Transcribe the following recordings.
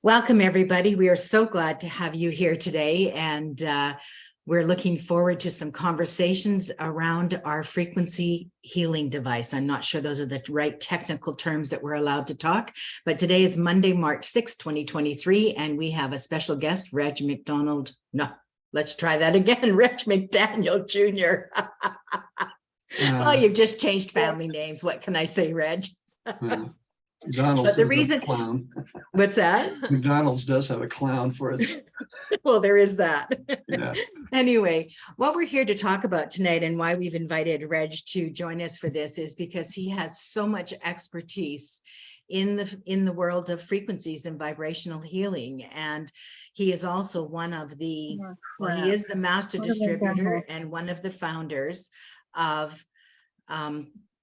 Welcome, everybody. We are so glad to have you here today, and we're looking forward to some conversations around our frequency healing device. I'm not sure those are the right technical terms that we're allowed to talk, but today is Monday, March 6, 2023, and we have a special guest, Reg McDonald. No, let's try that again. Reg McDaniel Jr. Oh, you've just changed family names. What can I say, Reg? McDonald's But the reason, clown. What's that? McDonald's does have a clown for its. Well, there is that. Yeah. Anyway, what we're here to talk about tonight and why we've invited Reg to join us for this is because he has so much expertise in the world of frequencies and vibrational healing, and he is also one of the he is the master distributor and one of the founders of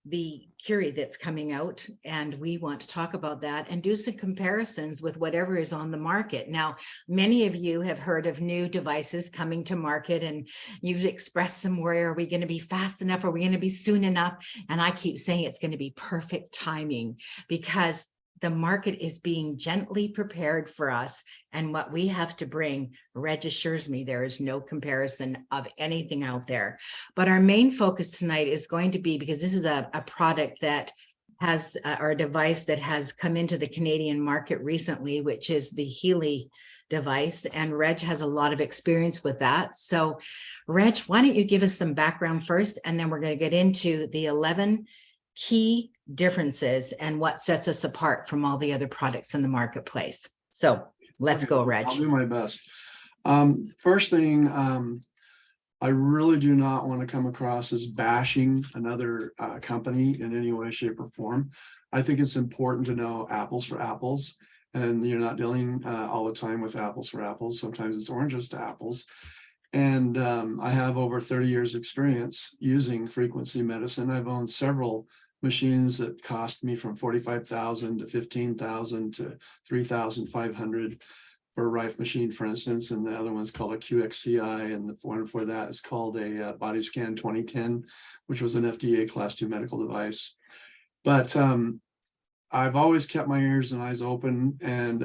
the Curie that's coming out, and we want to talk about that and do some comparisons with whatever is on the market. Now, many of you have heard of new devices coming to market, and you've expressed some worry, are we going to be fast enough? Are we going to be soon enough? And I keep saying it's going to be perfect timing, because the market is being gently prepared for us, and what we have to bring, Reg assures me there is no comparison of anything out there. But our main focus tonight is going to be, because this is a product that has, or a device that has come into the Canadian market recently, which is the Healy device, and Reg has a lot of experience with that. So Reg, why don't you give us some background first, and then we're going to get into the 11 key differences and what sets us apart from all the other products in the marketplace. So let's go, Reg. I'll do my best. First thing, I really do not want to come across as bashing another company in any way, shape, or form. I think it's important to know apples for apples, and you're not dealing all the time with apples for apples. Sometimes it's oranges to apples. And I have over 30 years experience using frequency medicine. I've owned several machines that cost me from $45,000 to $15,000 to $3,500 for a Rife machine, for instance, and the other one's called a QXCI, and the one for that is called a Body Scan 2010, which was an FDA Class 2 medical device. But I've always kept my ears and eyes open, and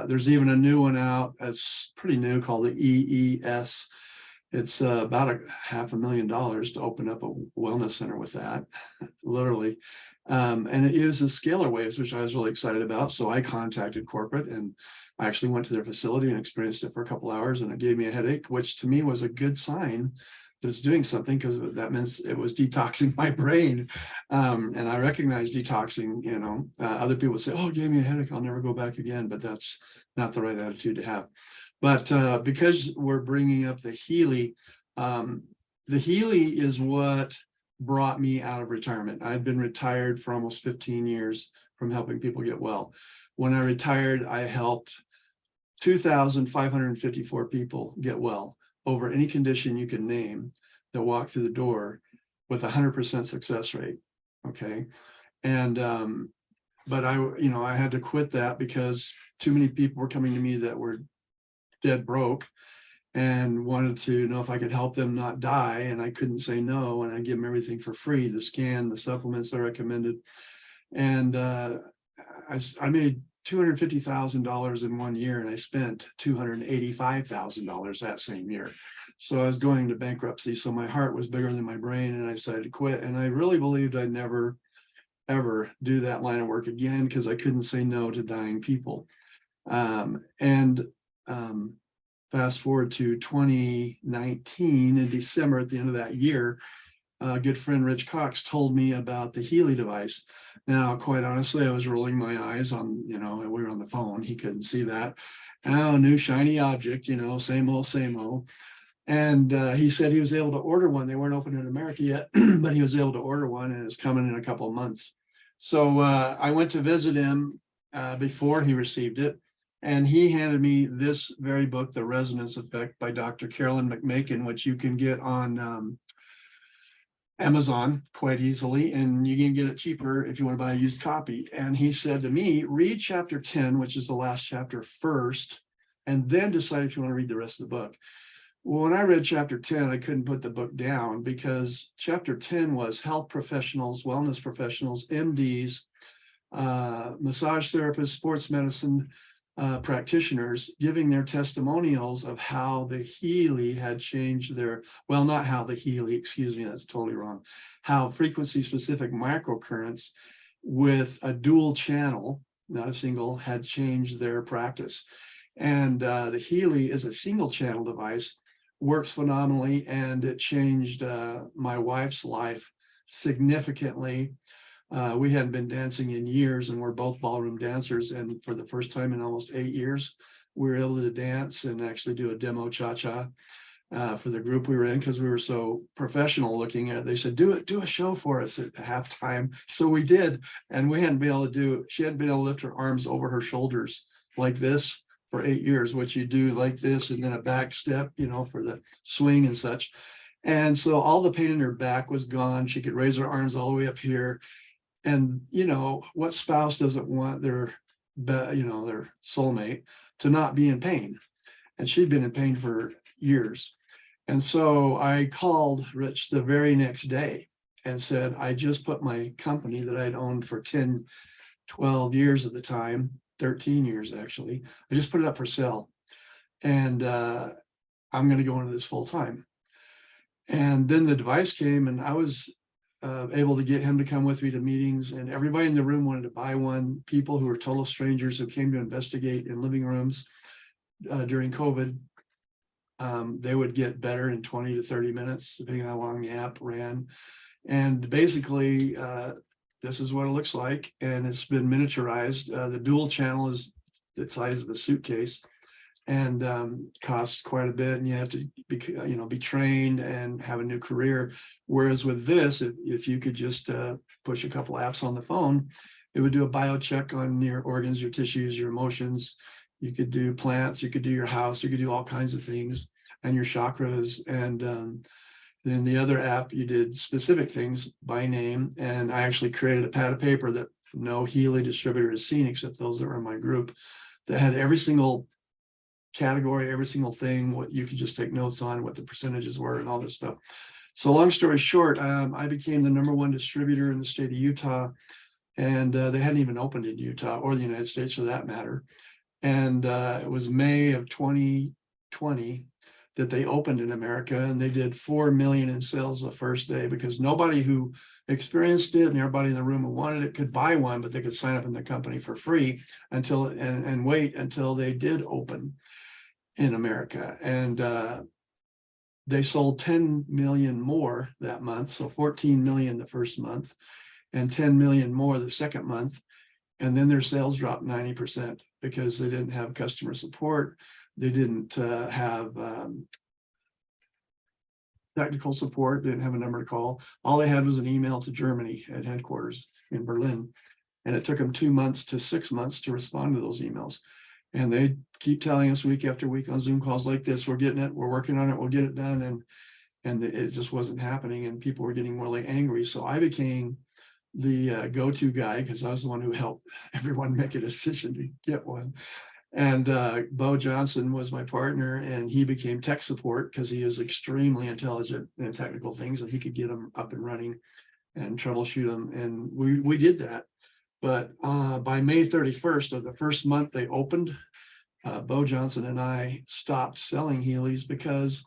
there's even a new one out that's pretty new called the EES. It's about $500,000 to open up a wellness center with that, literally. And it uses Scalar Waves, which I was really excited about. So I contacted corporate, and I actually went to their facility and experienced it for a couple hours, and it gave me a headache, which to me was a good sign that it's doing something, because that means it was detoxing my brain. And I recognize detoxing, other people say, oh, it gave me a headache, I'll never go back again. But that's not the right attitude to have. But because we're bringing up the Healy is what brought me out of retirement. I'd been retired for almost 15 years from helping people get well. When I retired, I helped 2,554 people get well over any condition you can name that walked through the door with 100% success rate. Okay. And but I had to quit that because too many people were coming to me that were dead broke and wanted to know if I could help them not die, and I couldn't say no, and I give them everything for free, the scan, the supplements I recommended. And I made $250,000 in 1 year, and I spent $285,000 that same year. So I was going into bankruptcy, so my heart was bigger than my brain, and I decided to quit. And I really believed I'd never ever do that line of work again, because I couldn't say no to dying people. Fast forward to 2019 in December, at the end of that year, a good friend, Rich Cox, told me about the Healy device. Now, quite honestly, I was rolling my eyes on, we were on the phone. He couldn't see that. Oh, new shiny object, same old, same old. And he said he was able to order one. They weren't open in America yet, but he was able to order one, and it's coming in a couple of months. So I went to visit him before he received it. And he handed me this very book, The Resonance Effect by Dr. Carolyn McMakin, which you can get on Amazon quite easily, and you can get it cheaper if you want to buy a used copy. And he said to me, read chapter 10, which is the last chapter, first, and then decide if you want to read the rest of the book. Well, when I read chapter 10, I couldn't put the book down, because chapter 10 was health professionals, wellness professionals, MDs, massage therapists, sports medicine, practitioners giving their testimonials of how the Healy had changed their, well, not how the Healy, excuse me, that's totally wrong, how frequency specific microcurrents with a dual channel, not a single, had changed their practice. And the Healy is a single channel device, works phenomenally, and it changed my wife's life significantly. We hadn't been dancing in years, and we're both ballroom dancers. And for the first time in almost 8 years, we were able to dance and actually do a demo cha-cha for the group we were in, because we were so professional looking at it. They said, do a show for us at halftime. So we did. And we hadn't been able to do, she hadn't been able to lift her arms over her shoulders like this for 8 years, which you do like this, and then a back step, you know, for the swing and such. And so all the pain in her back was gone. She could raise her arms all the way up here. And, you know, what spouse doesn't want their, you know, their soulmate to not be in pain? And she'd been in pain for years. And so I called Rich the very next day and said, I just put my company that I'd owned for 10, 12 years at the time, 13 years actually, I just put it up for sale. And I'm going to go into this full time. And then the device came, and I was able to get him to come with me to meetings, and everybody in the room wanted to buy one. People who were total strangers who came to investigate in living rooms during COVID, they would get better in 20 to 30 minutes, depending on how long the app ran. And basically, this is what it looks like, and it's been miniaturized. The dual channel is the size of a suitcase, and costs quite a bit, and you have to be trained and have a new career. Whereas with this, if you could just push a couple apps on the phone, it would do a biocheck on your organs, your tissues, your emotions. You could do plants, you could do your house, you could do all kinds of things, and your chakras. And then the other app, you did specific things by name. And I actually created a pad of paper that no Healy distributor has seen, except those that were in my group, that had every single category, every single thing, what you could just take notes on, what the percentages were and all this stuff. So long story short, I became the #1 distributor in the state of Utah, and they hadn't even opened in Utah or the United States for that matter. And it was May of 2020 that they opened in America, and they did 4 million in sales the first day, because nobody who experienced it and everybody in the room who wanted it could buy one, but they could sign up in the company for free until and wait until they did open in America. And they sold 10 million more that month, so 14 million the first month and 10 million more the second month. And then their sales dropped 90% because they didn't have customer support. They didn't have technical support, didn't have a number to call. All they had was an email to Germany at headquarters in Berlin. And it took them 2 months to 6 months to respond to those emails. And they keep telling us week after week on Zoom calls like this, we're getting it, we're working on it, we'll get it done. And it just wasn't happening, and people were getting really angry. So I became the go-to guy, because I was the one who helped everyone make a decision to get one. And Bo Johnson was my partner, and he became tech support because he is extremely intelligent in technical things, and he could get them up and running and troubleshoot them. And we did that. But by May 31st of the first month they opened, Bo Johnson and I stopped selling Healys because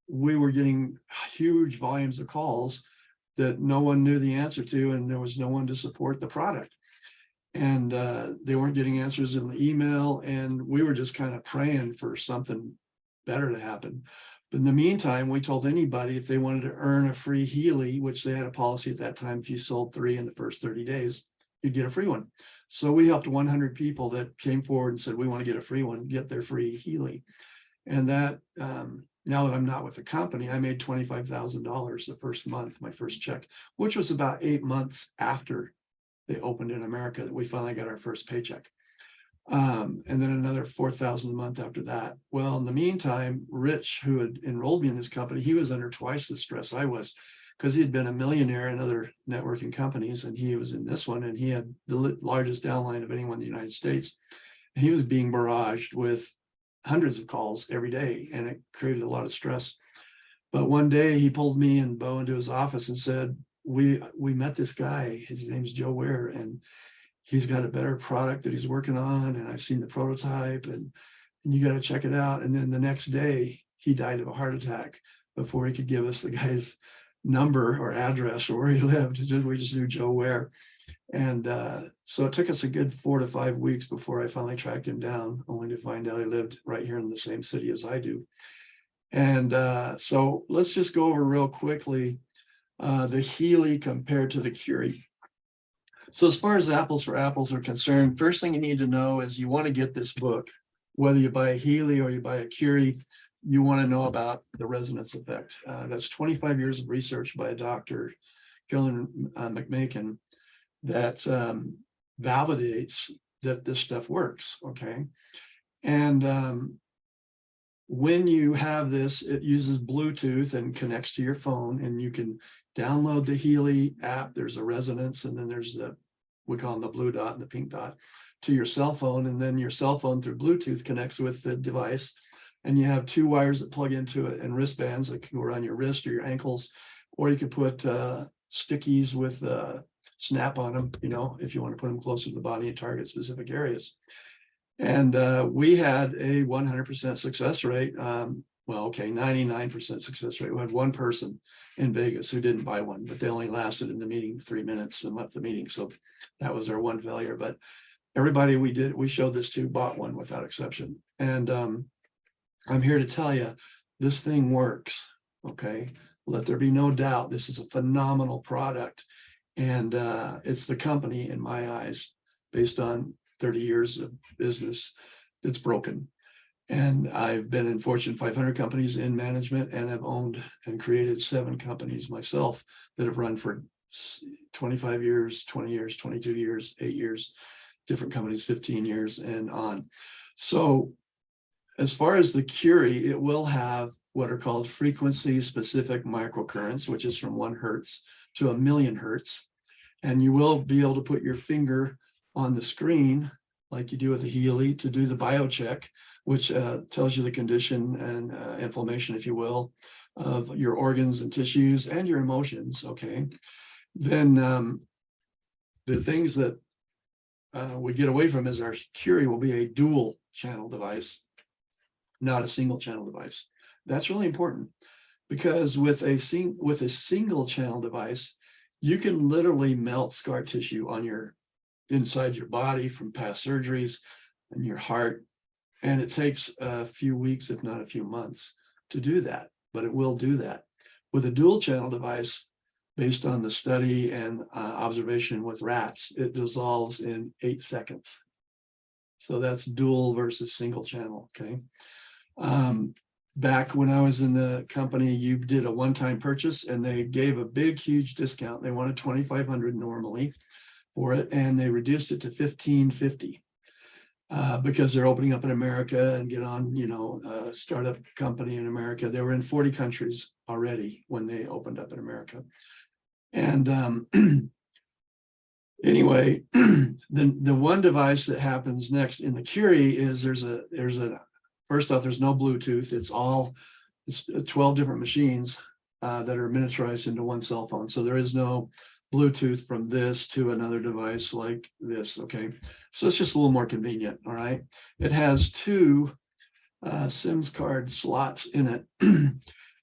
we were getting huge volumes of calls that no one knew the answer to, and there was no one to support the product. And they weren't getting answers in the email, and we were just kind of praying for something better to happen. But in the meantime, we told anybody if they wanted to earn a free Healy, which they had a policy at that time, if you sold 3 in the first 30 days, you'd get a free one. So we helped 100 people that came forward and said, we want to get a free one, get their free Healy. And that, now that I'm not with the company, I made $25,000 the first month, my first check, which was about 8 months after they opened in America that we finally got our first paycheck. And then another 4,000 a month after that. Well, in the meantime, Rich, who had enrolled me in this company, he was under twice the stress I was, because he had been a millionaire in other networking companies, and he was in this one, and he had the largest downline of anyone in the United States. And he was being barraged with hundreds of calls every day, and it created a lot of stress. But one day he pulled me and Bo into his office and said, we met this guy, his name's Joe Ware, and he's got a better product that he's working on, and I've seen the prototype, and you got to check it out. And then the next day he died of a heart attack before he could give us the guy's number or address or where he lived. We just knew Joe Ware. And so it took us a good 4 to 5 weeks before I finally tracked him down, only to find out he lived right here in the same city as I do. And so let's just go over real quickly the Healy compared to the Curie. So as far as apples for apples are concerned, first thing you need to know is you want to get this book. Whether you buy a Healy or you buy a Curie, you want to know about the resonance effect. That's 25 years of research by a doctor, Gillian McMakin, that validates that this stuff works, okay? And when you have this, it uses Bluetooth and connects to your phone, and you can download the Healy app. There's a resonance, and then there's the, we call them the blue dot and the pink dot, to your cell phone, and then your cell phone through Bluetooth connects with the device, and you have 2 wires that plug into it and wristbands that can go around your wrist or your ankles, or you could put stickies with snap on them, you know, if you want to put them closer to the body and target specific areas. And we had a 100% success rate. Well, okay, 99% success rate. We had one person in Vegas who didn't buy one, but they only lasted in the meeting 3 minutes and left the meeting. So that was our one failure. But everybody we showed this to bought one without exception. And I'm here to tell you, this thing works. Okay, let there be no doubt. This is a phenomenal product, and it's the company, in my eyes, based on 30 years of business, that's broken. And I've been in Fortune 500 companies in management, and have owned and created 7 companies myself that have run for 25 years, 20 years, 22 years, 8 years, different companies, 15 years and on. So as far as the Curie, it will have what are called frequency specific microcurrents, which is from 1 hertz to 1,000,000 hertz. And you will be able to put your finger on the screen, like you do with a Healy, to do the biocheck, which tells you the condition and inflammation, if you will, of your organs and tissues and your emotions. Okay. Then the things that we get away from is our Curie will be a dual channel device, not a single channel device. That's really important, because with a single channel device, you can literally melt scar tissue on your inside your body from past surgeries and your heart. And it takes a few weeks, if not a few months, to do that, but it will do that. With a dual channel device, based on the study and observation with rats, it dissolves in 8 seconds. So that's dual versus single channel, okay? Back when I was in the company, you did a one-time purchase, and they gave a big, huge discount. They wanted $2,500 normally for it, and they reduced it to $1,550 because they're opening up in America and get on, you know, a startup company in America. They were in 40 countries already when they opened up in America. And anyway, the one device that happens next in the Curie is there's a first off, there's no Bluetooth. It's 12 different machines that are miniaturized into one cell phone. So there is no Bluetooth from this to another device like this. Okay, so it's just a little more convenient. All right, it has 2 SIMS card slots in it.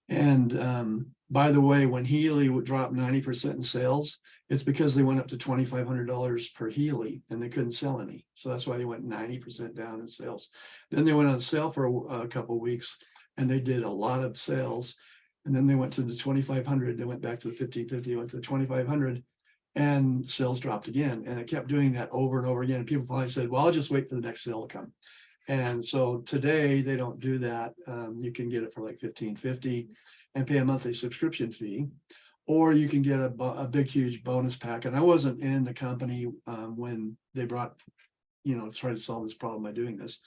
And by the way, when Healy would drop 90% in sales, it's because they went up to $2,500 per Healy and they couldn't sell any. So that's why they went 90% down in sales. Then they went on sale for a couple of weeks, and they did a lot of sales. And then they went to the 2,500. They went back to the 1,550, went to the 2,500, and sales dropped again. And it kept doing that over and over again. And people finally said, well, I'll just wait for the next sale to come. And so today they don't do that. You can get it for like $1,550 and pay a monthly subscription fee, or you can get a big, huge bonus pack. And I wasn't in the company when they brought, you know, try to solve this problem by doing this,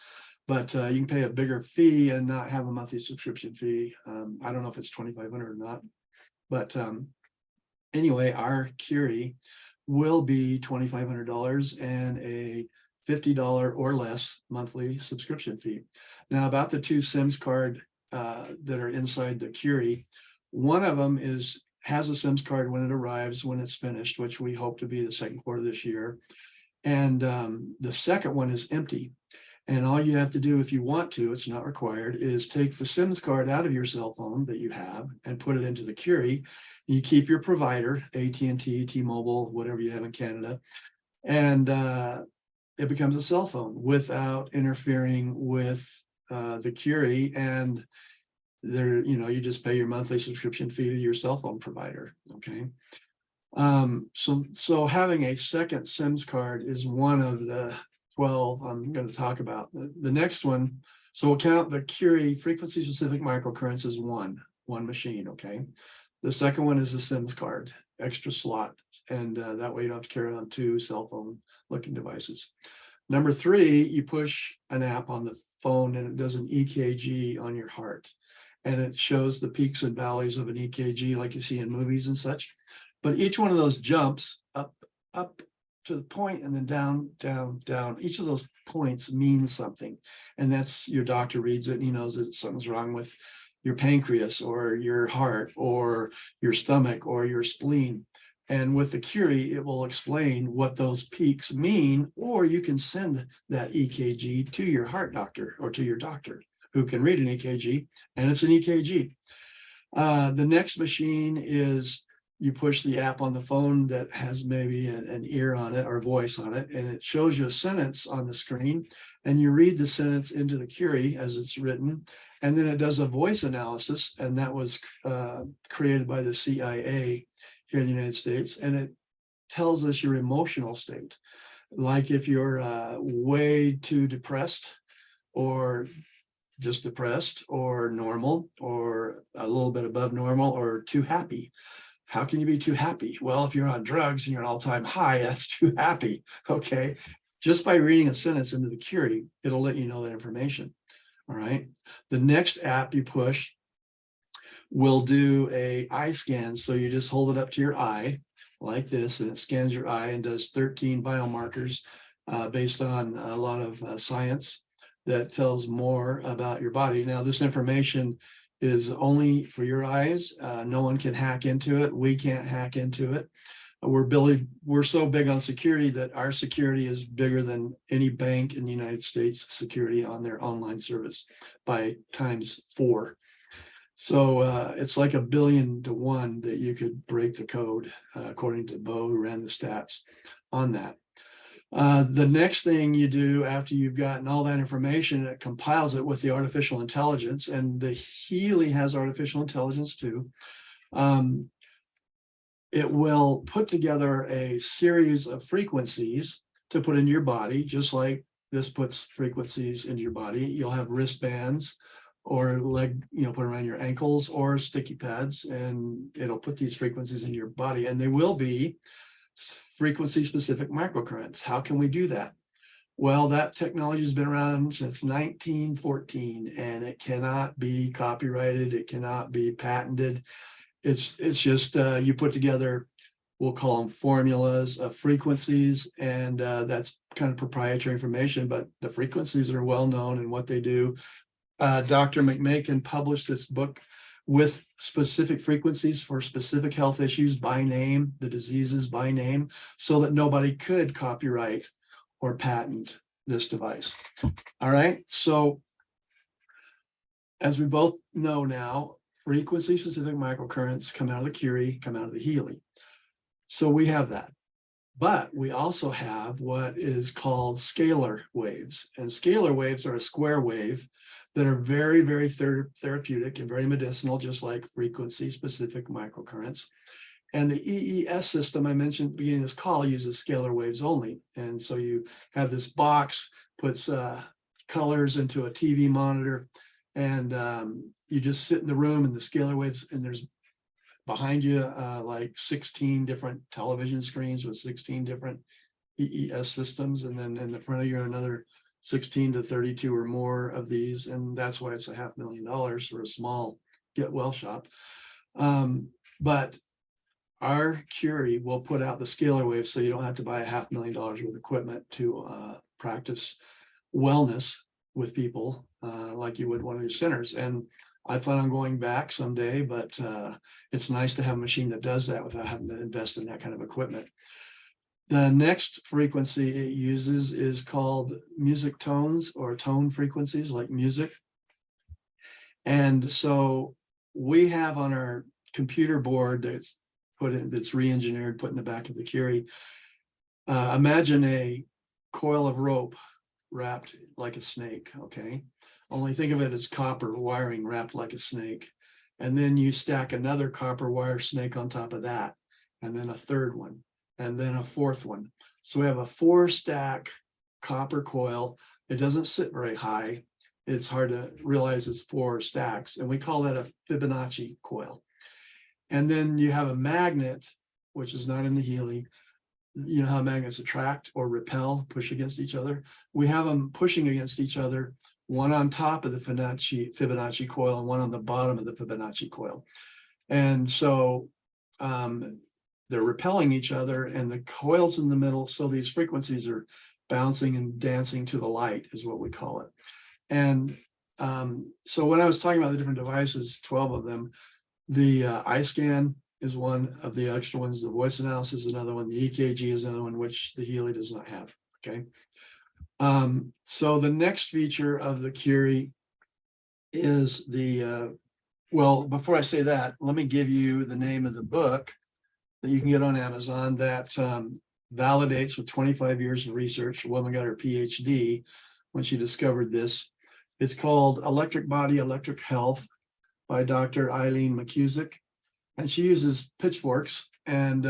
but you can pay a bigger fee and not have a monthly subscription fee. I don't know if it's $2,500 or not, but anyway, our Curie will be $2,500 and a $50 or less monthly subscription fee. Now, about the 2 SIMS card that are inside the Curie, one of them has a SIMS card when it arrives, when it's finished, which we hope to be the second quarter of this year. And the second one is empty. And all you have to do if you want to, it's not required, is take the SIMS card out of your cell phone that you have and put it into the Curie. You keep your provider, AT&T, T-Mobile, whatever you have in Canada, and it becomes a cell phone without interfering with the Curie. And there, you just pay your monthly subscription fee to your cell phone provider. Okay. So having a second SIMS card is one of the 12 I'm going to talk about. The next one, so we'll count the Curie frequency specific microcurrents as one machine. Okay. The second one is the SIMS card, extra slot, and that way you don't have to carry on 2 cell phone looking devices. Number 3, you push an app on the phone and it does an EKG on your heart, and it shows the peaks and valleys of an EKG like you see in movies and such. But each one of those jumps up to the point and then down, down, down. Each of those points means something. And that's, your doctor reads it and he knows that something's wrong with your pancreas or your heart or your stomach or your spleen. And with the Curie, it will explain what those peaks mean, or you can send that EKG to your heart doctor or to your doctor who can read an EKG, and it's an EKG. The next machine is, you push the app on the phone that has maybe an ear on it or voice on it, and it shows you a sentence on the screen, and you read the sentence into the Curie as it's written, and then it does a voice analysis, and that was created by the CIA here in the United States, and it tells us your emotional state. Like if you're way too depressed, or just depressed, or normal, or a little bit above normal, or too happy. How can you be too happy? Well, if you're on drugs and you're an all-time high, that's too happy, okay? Just by reading a sentence into the Curie, it'll let you know that information, all right? The next app you push will do a eye scan. So you just hold it up to your eye like this, and it scans your eye and does 13 biomarkers based on a lot of science that tells more about your body. Now, this information is only for your eyes. No one can hack into it. We can't hack into it. We're so big on security that our security is bigger than any bank in the United States security on their online service by ×4. So it's like 1 billion to 1 that you could break the code, according to Bo, who ran the stats on that. The next thing you do after you've gotten all that information, it compiles it with the artificial intelligence, and the Healy has artificial intelligence too. It will put together a series of frequencies to put into your body, just like this puts frequencies into your body. You'll have wristbands or leg, put around your ankles, or sticky pads, and it'll put these frequencies in your body, and they will be frequency specific microcurrents. How can we do that? Well, that technology has been around since 1914, and it cannot be copyrighted. It cannot be patented. It's just you put together, we'll call them formulas of frequencies, and that's kind of proprietary information, but the frequencies are well known and what they do. Dr. McMakin published this book with specific frequencies for specific health issues by name, the diseases by name, so that nobody could copyright or patent this device. All right, so as we both know now, frequency specific microcurrents come out of the Curie, come out of the Healy. So we have that. But we also have what is called scalar waves. And scalar waves are a square wave that are very, very therapeutic and very medicinal, just like frequency-specific microcurrents. And the EES system I mentioned at the beginning of this call uses scalar waves only. And so you have this box, puts colors into a TV monitor, and you just sit in the room, and the scalar waves, and there's behind you like 16 different television screens with 16 different EES systems, and then in the front of you another 16 to 32 or more of these, and that's why it's $500,000 for a small get well shop. But our Curie will put out the scalar waves, so you don't have to buy $500,000 worth of equipment to practice wellness with people like you would one of your centers. And I plan on going back someday, but it's nice to have a machine that does that without having to invest in that kind of equipment. The next frequency it uses is called music tones or tone frequencies, like music. And so we have on our computer board that's re-engineered, put in the back of the Curie. Imagine a coil of rope wrapped like a snake, okay? Only think of it as copper wiring wrapped like a snake. And then you stack another copper wire snake on top of that, and then a third one, and then a fourth one. So we have a 4-stack copper coil. It doesn't sit very high. It's hard to realize it's 4 stacks, and we call that a Fibonacci coil. And then you have a magnet, which is not in the Healy. You know how magnets attract or repel, push against each other? We have them pushing against each other, one on top of the Fibonacci coil and one on the bottom of the Fibonacci coil. And so they're repelling each other, and the coil's in the middle. So these frequencies are bouncing and dancing to the light, is what we call it. And so when I was talking about the different devices, 12 of them, the eye scan is one of the extra ones. The voice analysis is another one. The EKG is another one, which the Healy does not have. Okay. So the next feature of the Curie is well, before I say that, let me give you the name of the book that you can get on Amazon that validates with 25 years of research. A woman got her PhD when she discovered this. It's called Electric Body, Electric Health by Dr. Eileen McCusick. And she uses pitchforks and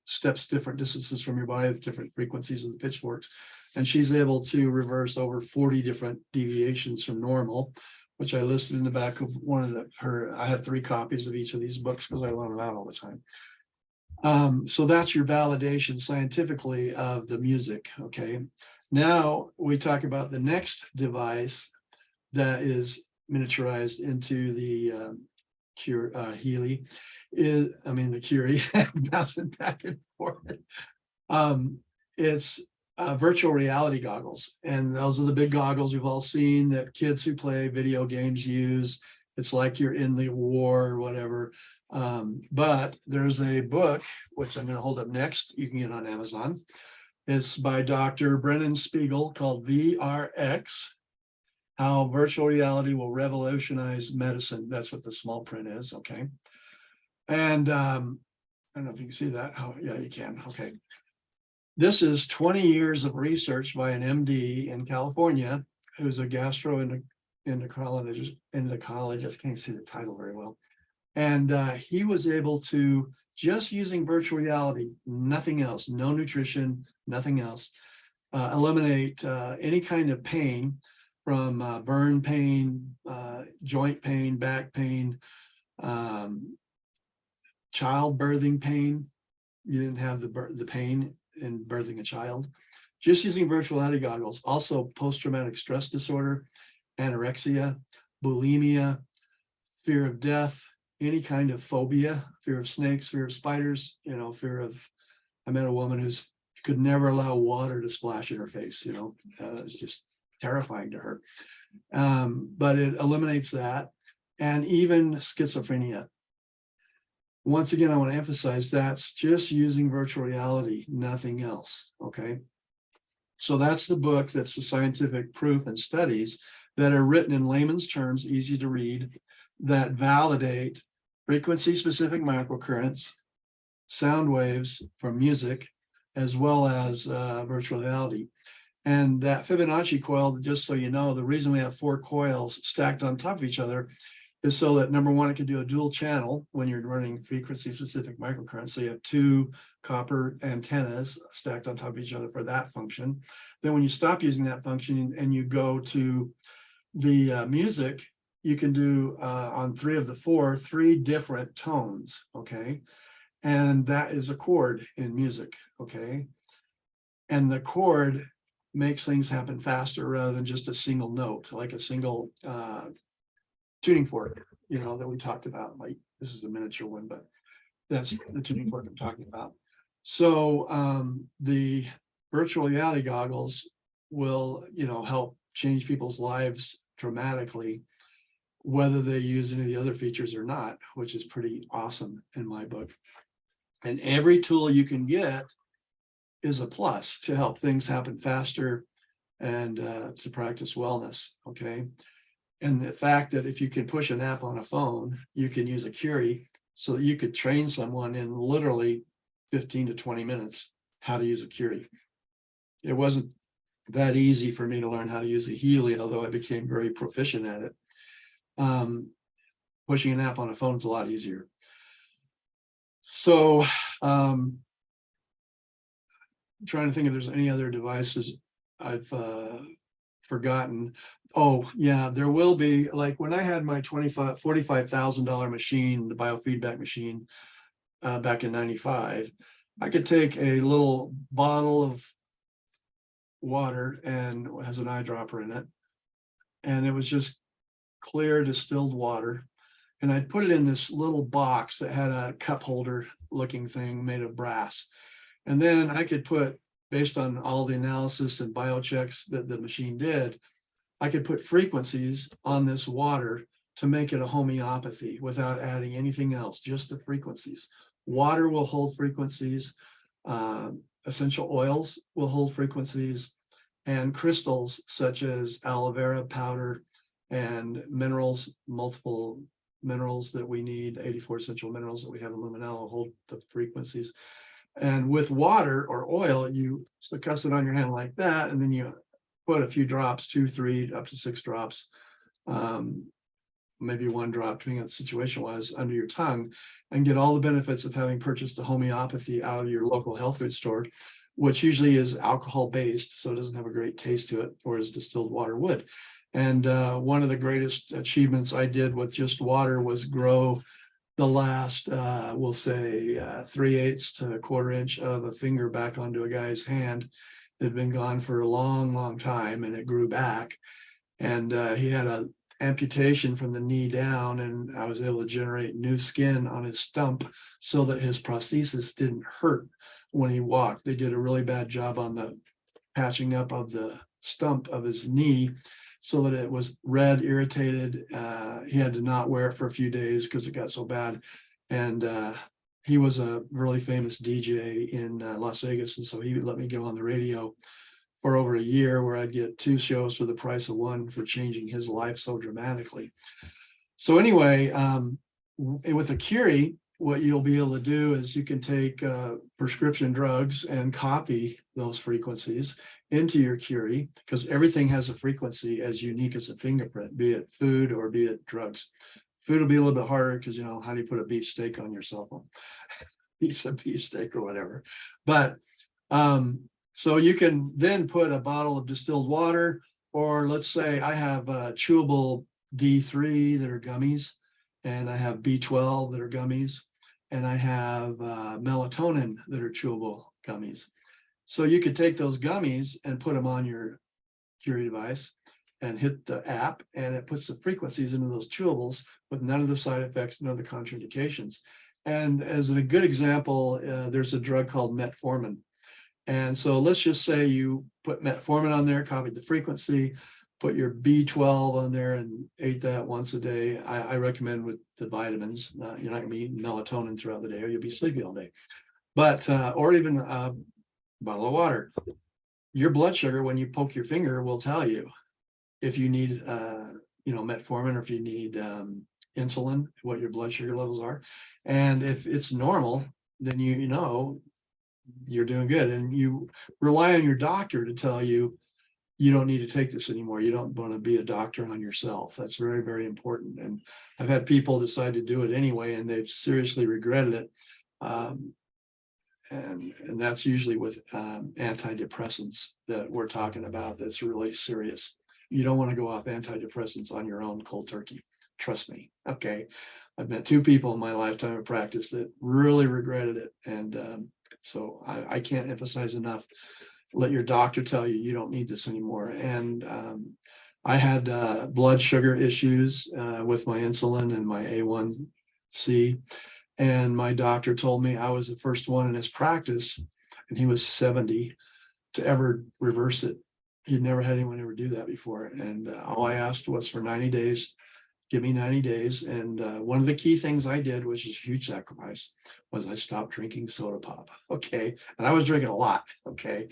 steps different distances from your body with different frequencies of the pitchforks. And she's able to reverse over 40 different deviations from normal, which I listed in the back of one of her. I have 3 copies of each of these books because I loan them out all the time. So that's your validation scientifically of the music. Okay. Now we talk about the next device that is miniaturized into the Healy. The Curie, bouncing back and forth. It's virtual reality goggles. And those are the big goggles you've all seen that kids who play video games use. It's like you're in the war or whatever. But there's a book, which I'm going to hold up next, you can get on Amazon. It's by Dr. Brennan Spiegel, called VRX, How Virtual Reality Will Revolutionize Medicine. That's what the small print is, okay? And I don't know if you can see that. Oh, yeah, you can, okay. This is 20 years of research by an MD in California, who's a gastroenterologist, I just can't see the title very well. And he was able to, just using virtual reality, nothing else, no nutrition, nothing else, eliminate any kind of pain, from burn pain, joint pain, back pain, childbirthing pain. You didn't have the pain in birthing a child. Just using virtual reality goggles. Also post-traumatic stress disorder, anorexia, bulimia, fear of death, any kind of phobia, fear of snakes, fear of spiders, fear of, I met a woman who's could never allow water to splash in her face, it's just terrifying to her. But it eliminates that. And even schizophrenia. Once again, I want to emphasize that's just using virtual reality, nothing else, okay? So that's the book, that's the scientific proof and studies that are written in layman's terms, easy to read, that validate frequency-specific microcurrents, sound waves from music, as well as virtual reality. And that Fibonacci coil, just so you know, the reason we have 4 coils stacked on top of each other is so that, number one, it can do a dual channel when you're running frequency-specific microcurrents. So you have 2 copper antennas stacked on top of each other for that function. Then when you stop using that function and you go to the music, you can do on 3 of the 4, 3 different tones, okay? And that is a chord in music, okay? And the chord makes things happen faster rather than just a single note, like a single tuning fork, that we talked about. Like, this is a miniature one, but that's the tuning fork I'm talking about. So the virtual reality goggles will, help change people's lives dramatically, whether they use any of the other features or not, which is pretty awesome in my book. And every tool you can get is a plus to help things happen faster and to practice wellness. Okay. And the fact that if you can push an app on a phone, you can use a Curie, so that you could train someone in literally 15 to 20 minutes how to use a Curie. It wasn't that easy for me to learn how to use a Healy, although I became very proficient at it. Pushing an app on a phone is a lot easier. So I'm trying to think if there's any other devices I've forgotten. Oh yeah, there will be, like when I had my $45,000 machine, the biofeedback machine, back in 95, I could take a little bottle of water and it has an eyedropper in it, and it was just clear distilled water, and I'd put it in this little box that had a cup holder looking thing made of brass, and then I could put, based on all the analysis and biochecks that the machine did, I could put frequencies on this water to make it a homeopathy without adding anything else, just the frequencies. Water will hold frequencies, essential oils will hold frequencies, and crystals such as aloe vera powder and minerals, multiple minerals that we need, 84 essential minerals that we have in luminella, hold the frequencies. And with water or oil, you success it on your hand like that, and then you put a few drops, 2, 3, up to 6 drops, maybe 1 drop, depending on the situation was, under your tongue, and get all the benefits of having purchased a homeopathy out of your local health food store, which usually is alcohol based, so it doesn't have a great taste to it, whereas distilled water would. And one of the greatest achievements I did with just water was grow the last, we'll say 3/8 to 1/4 inch of a finger back onto a guy's hand that had been gone for a long, long time, and it grew back. And he had an amputation from the knee down, and I was able to generate new skin on his stump so that his prosthesis didn't hurt when he walked. They did a really bad job on the patching up of the stump of his knee so that it was red, irritated. He had to not wear it for a few days because it got so bad. And he was a really famous DJ in Las Vegas. And so he let me go on the radio for over a year, where I'd get 2 shows for the price of 1 for changing his life so dramatically. So anyway, with a Curie, what you'll be able to do is you can take prescription drugs and copy those frequencies into your Curie, because everything has a frequency as unique as a fingerprint, be it food or be it drugs. Food will be a little bit harder because, you know, how do you put a beef steak on your cell phone? Piece of beef steak or whatever. But so you can then put a bottle of distilled water, or let's say I have chewable D3 that are gummies, and I have B12 that are gummies, and I have melatonin that are chewable gummies. So you could take those gummies and put them on your Curie device and hit the app, and it puts the frequencies into those chewables with none of the side effects, none of the contraindications. And as a good example, there's a drug called metformin. And so let's just say you put metformin on there, copied the frequency, put your B12 on there and ate that once a day. I recommend with the vitamins. You're not going to be eating melatonin throughout the day, or you'll be sleepy all day. But, or even a bottle of water. Your blood sugar, when you poke your finger, will tell you if you need, metformin, or if you need insulin, what your blood sugar levels are. And if it's normal, then you know you're doing good, and you rely on your doctor to tell you you don't need to take this anymore. You don't want to be a doctor on yourself. That's very, very important. And I've had people decide to do it anyway, and they've seriously regretted it. And that's usually with antidepressants that we're talking about. That's really serious. You don't want to go off antidepressants on your own cold turkey. Trust me. Okay. I've met 2 people in my lifetime of practice that really regretted it. And so I can't emphasize enough, let your doctor tell you you don't need this anymore. And I had blood sugar issues with my insulin and my A1C. And my doctor told me I was the first one in his practice, and he was 70, to ever reverse it. He'd never had anyone ever do that before. And all I asked was for 90 days give me 90 days. And one of the key things I did, which is a huge sacrifice, was I stopped drinking soda pop. Okay. And I was drinking a lot. Okay.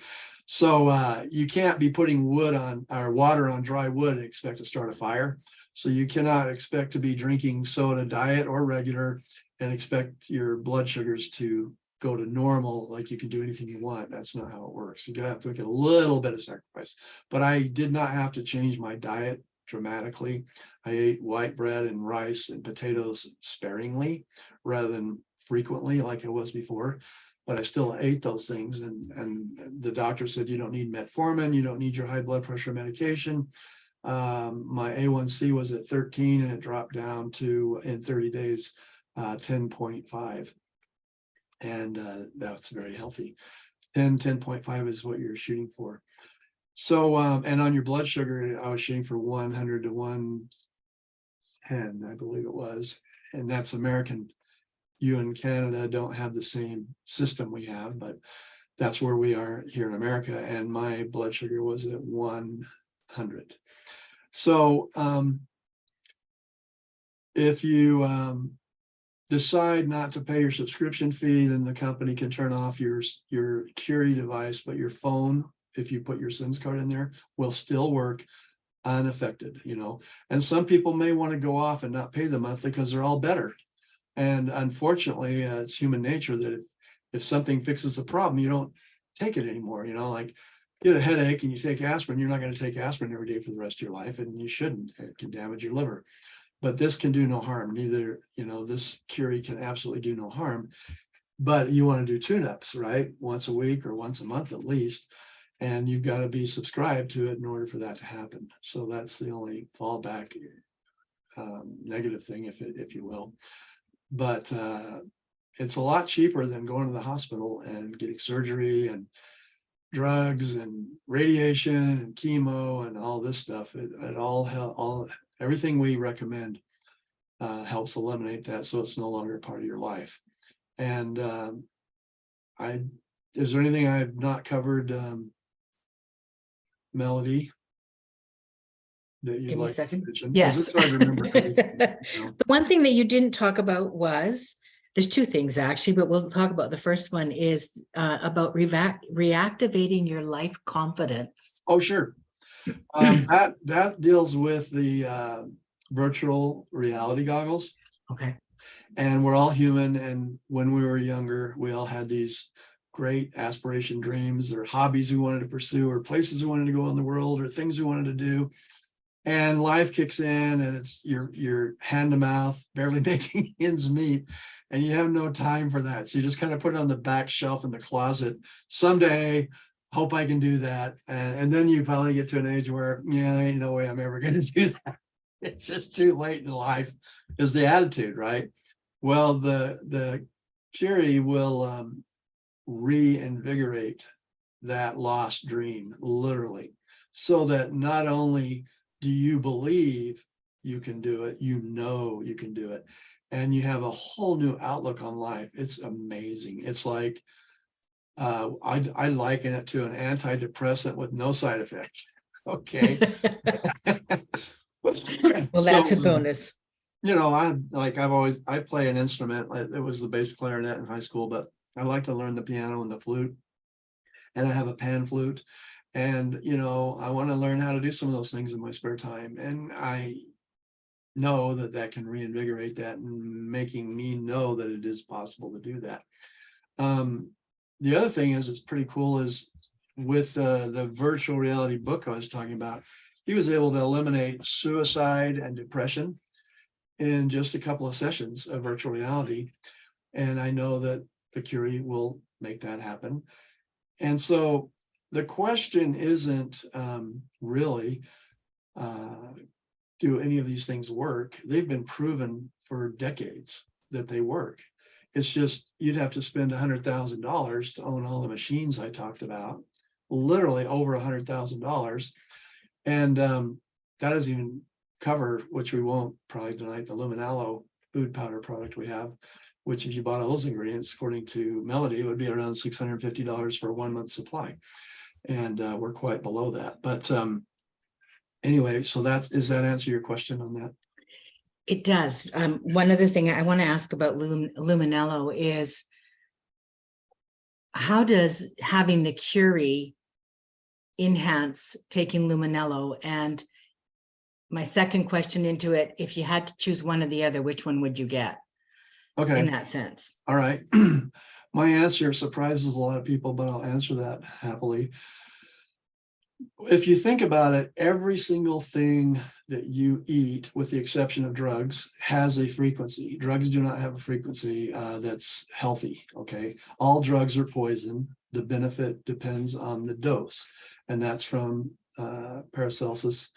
So you can't be putting wood on or water on dry wood and expect to start a fire. So you cannot expect to be drinking soda diet or regular and expect your blood sugars to go to normal, like you can do anything you want. That's not how it works. You have to make a little bit of sacrifice. But I did not have to change my diet dramatically. I ate white bread and rice and potatoes sparingly rather than frequently like I was before. But I still ate those things. And the doctor said, you don't need metformin, you don't need your high blood pressure medication. My A1C was at 13 and it dropped down to, in 30 days, 10.5. And that's very healthy. 10.5 is what you're shooting for. So, and on your blood sugar, I was shooting for 100 to 110, I believe it was. And that's American. You in Canada don't have the same system we have, but that's where we are here in America. And my blood sugar was at 100. So if you decide not to pay your subscription fee, then the company can turn off your Curie device, but your phone, if you put your SIMS card in there, will still work unaffected, you know. And some people may want to go off and not pay the monthly because they're all better. And unfortunately, it's human nature that if something fixes the problem, you don't take it anymore, you know, like you get a headache and you take aspirin, you're not going to take aspirin every day for the rest of your life, and you shouldn't. It can damage your liver. But this can do no harm. Neither, you know, this Curie can absolutely do no harm. But you want to do tune-ups, right? Once a week or once a month at least. And you've got to be subscribed to it in order for that to happen. So that's the only fallback negative thing, if you will. But it's a lot cheaper than going to the hospital and getting surgery and drugs and radiation and chemo and all this stuff. It all everything we recommend helps eliminate that, so it's no longer part of your life. And is there anything I've not covered, Melody, that you'd Give me a like to second. mention? Yes. It's hard to remember everything, you know? The one thing that you didn't talk about was, there's two things actually, but we'll talk about the first one is about reactivating your life confidence. Oh, sure. That deals with the virtual reality goggles. Okay. And we're all human. And when we were younger, we all had these great aspiration dreams or hobbies we wanted to pursue or places we wanted to go in the world or things we wanted to do. And life kicks in and it's you're hand to mouth, barely making ends meet. And you have no time for that. So you just kind of put it on the back shelf in the closet. Someday, hope I can do that. And then you finally get to an age where, yeah, there ain't no way I'm ever going to do that. It's just too late in life, is the attitude, right? Well, the Curie will reinvigorate that lost dream, literally, so that not only do you believe you can do it, you know you can do it, and you have a whole new outlook on life. It's amazing. It's like I liken it to an antidepressant with no side effects. Okay. Well, that's a bonus. You know, I play an instrument. It was the bass clarinet in high school, but I like to learn the piano and the flute, and I have a pan flute. And, you know, I want to learn how to do some of those things in my spare time. And I know that can reinvigorate that and making me know that it is possible to do that. The other thing is, it's pretty cool, is with the virtual reality book I was talking about, he was able to eliminate suicide and depression in just a couple of sessions of virtual reality. And I know that the Curie will make that happen. And so the question isn't really, do any of these things work? They've been proven for decades that they work. It's just, you'd have to spend $100,000 to own all the machines I talked about, literally over $100,000. And that doesn't even cover, which we won't probably tonight, the Luminalo food powder product we have, which if you bought all those ingredients, according to Melody, it would be around $650 for a 1 month supply. And we're quite below that. But anyway, so does that answer your question on that? It does. One other thing I want to ask about Luminello is, how does having the Curie enhance taking Luminello? And my second question into it, if you had to choose one or the other, which one would you get Okay. in that sense? All right. My answer surprises a lot of people, but I'll answer that happily. If you think about it, every single thing that you eat, with the exception of drugs, has a frequency. Drugs do not have a frequency that's healthy, okay? All drugs are poison. The benefit depends on the dose, and that's from Paracelsus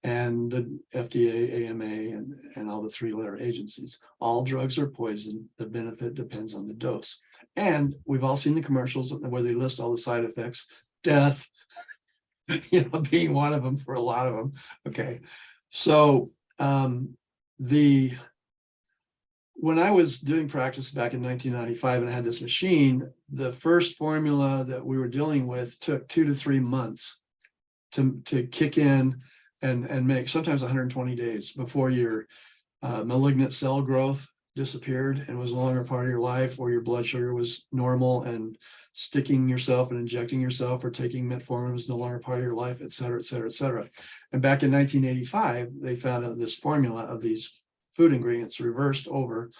and the FDA, AMA, and all the three-letter agencies. All drugs are poison. The benefit depends on the dose. And we've all seen the commercials where they list all the side effects, death, being one of them for a lot of them. Okay. So when I was doing practice back in 1995 and I had this machine, the first formula that we were dealing with took 2 to 3 months to kick in and make, sometimes 120 days before your malignant cell growth disappeared and was no longer part of your life, or your blood sugar was normal, and sticking yourself and injecting yourself or taking metformin was no longer part of your life, et cetera, et cetera, et cetera. And back in 1985, they found out this formula of these food ingredients reversed over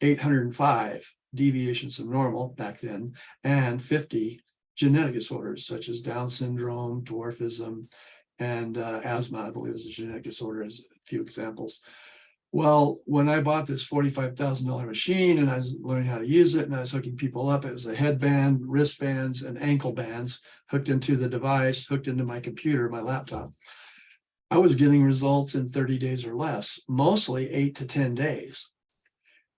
805 deviations of normal back then, and 50 genetic disorders such as Down syndrome, dwarfism, and asthma, I believe, is a genetic disorder, as a few examples. Well, when I bought this $45,000 machine and I was learning how to use it and I was hooking people up, it was a headband, wristbands, and ankle bands hooked into the device, hooked into my computer, my laptop. I was getting results in 30 days or less, mostly 8 to 10 days.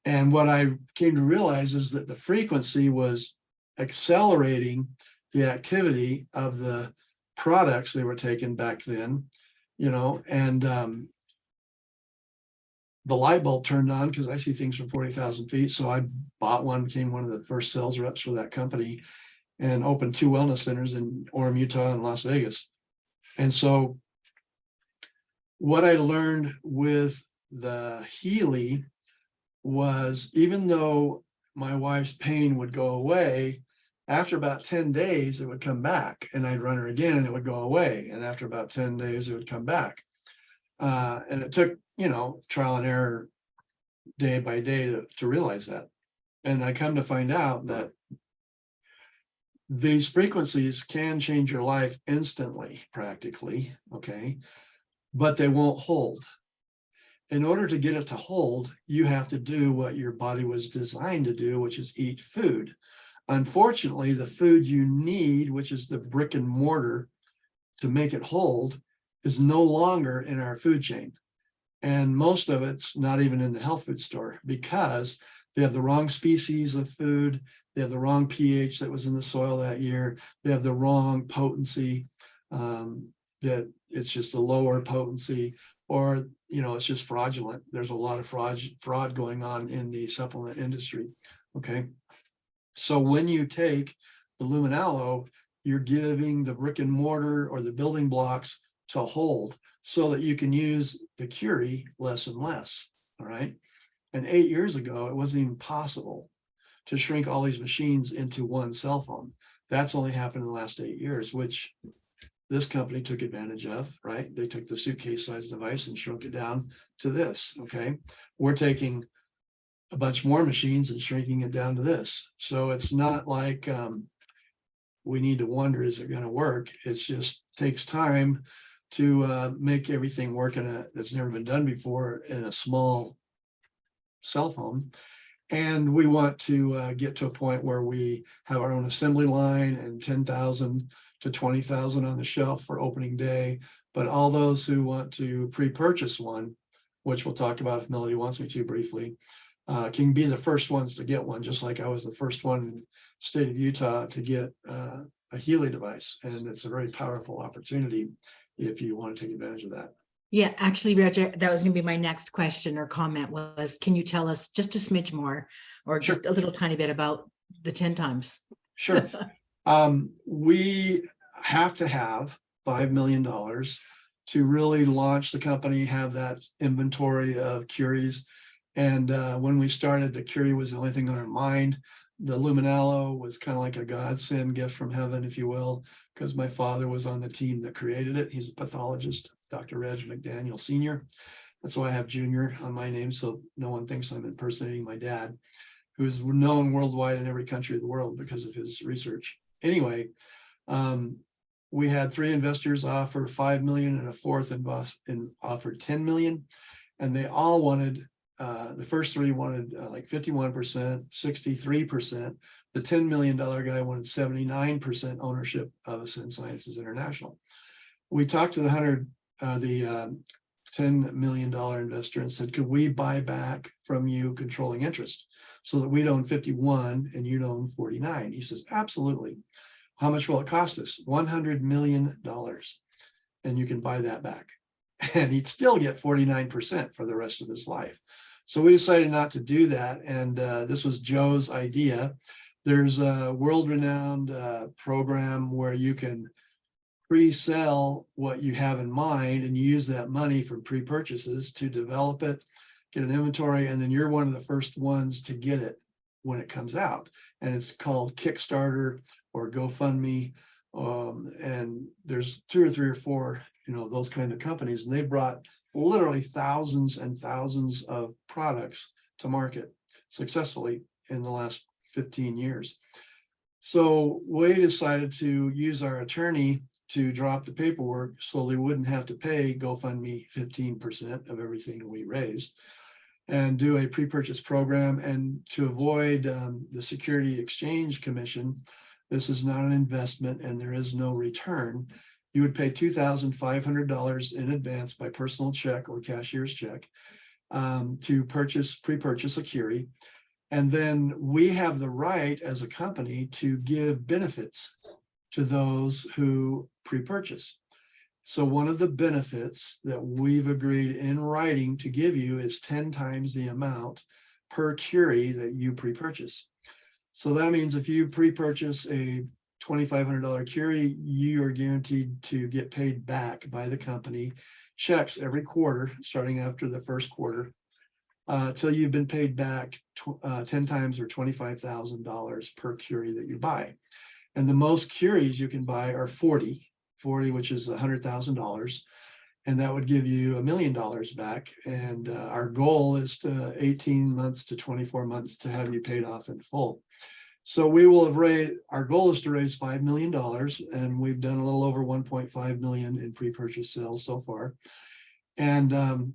And what I came to realize is that the frequency was accelerating the activity of the products they were taking back then, and the light bulb turned on because I see things from 40,000 feet. So I bought one, became one of the first sales reps for that company, and opened 2 wellness centers in Orem, Utah, and Las Vegas. And so what I learned with the Healy was, even though my wife's pain would go away, after about 10 days, it would come back, and I'd run her again and it would go away. And after about 10 days, it would come back. And it took, trial and error day by day to realize that. And I come to find out that these frequencies can change your life instantly, practically, okay, but they won't hold. In order to get it to hold, you have to do what your body was designed to do, which is eat food. Unfortunately, the food you need, which is the brick and mortar to make it hold, is no longer in our food chain. And most of it's not even in the health food store, because they have the wrong species of food. They have the wrong pH that was in the soil that year. They have the wrong potency, that it's just a lower potency, or, it's just fraudulent. There's a lot of fraud going on in the supplement industry. Okay. So when you take the Luminello, you're giving the brick and mortar or the building blocks to hold, so that you can use the Curie less and less. All right. And 8 years ago, it wasn't even possible to shrink all these machines into one cell phone. That's only happened in the last 8 years, which this company took advantage of, right? They took the suitcase size device and shrunk it down to this. Okay. We're taking a bunch more machines and shrinking it down to this. So it's not like we need to wonder, is it going to work? It just takes time to make everything work that's never been done before in a small cell phone. And we want to get to a point where we have our own assembly line and 10,000 to 20,000 on the shelf for opening day. But all those who want to pre-purchase one, which we'll talk about if Melody wants me to briefly, can be the first ones to get one, just like I was the first one in the state of Utah to get a Healy device. And it's a very powerful opportunity if you want to take advantage of that. Yeah, actually, Reg, that was going to be my next question or comment was, can you tell us just a smidge more, or just a little tiny bit about the 10 times? Sure. We have to have $5 million to really launch the company, have that inventory of Curies. And when we started, the Curie was the only thing on our mind. The Luminello was kind of like a godsend gift from heaven, if you will, because my father was on the team that created it. He's a pathologist, Dr. Reg McDaniel Jr. That's why I have Junior on my name, so no one thinks I'm impersonating my dad, who's known worldwide in every country of the world because of his research. Anyway, we had 3 investors offer 5 million and a fourth and offered 10 million, and they all wanted. The first 3 wanted like 51%, 63%. The $10 million guy wanted 79% ownership of Ascend Sciences International. We talked to the $10 million investor and said, could we buy back from you controlling interest so that we'd own 51 and you'd own 49? He says, absolutely. How much will it cost us? $100 million. And you can buy that back. And he'd still get 49% for the rest of his life. So we decided not to do that. And this was Joe's idea. There's a world-renowned program where you can pre-sell what you have in mind and you use that money from pre-purchases to develop it, get an inventory, and then you're one of the first ones to get it when it comes out. And it's called Kickstarter or GoFundMe. And there's 2 or 3 or 4, those kind of companies, and they brought literally thousands and thousands of products to market successfully in the last 15 years. So we decided to use our attorney to drop the paperwork so they wouldn't have to pay GoFundMe 15% of everything we raised, and do a pre-purchase program. And to avoid the Security Exchange Commission, this is not an investment and there is no return. You would pay $2,500 in advance by personal check or cashier's check to pre-purchase a Curie. And then we have the right as a company to give benefits to those who pre-purchase. So one of the benefits that we've agreed in writing to give you is 10 times the amount per Curie that you pre-purchase. So that means if you pre-purchase a $2,500 Curie, you are guaranteed to get paid back by the company checks every quarter, starting after the first quarter, till you've been paid back 10 times or $25,000 per Curie that you buy. And the most Curies you can buy are 40, which is $100,000. And that would give you $1 million back. And our goal is to 18 months to 24 months to have you paid off in full. So we will have raised, our goal is to raise $5 million, and we've done a little over 1.5 million in pre-purchase sales so far. And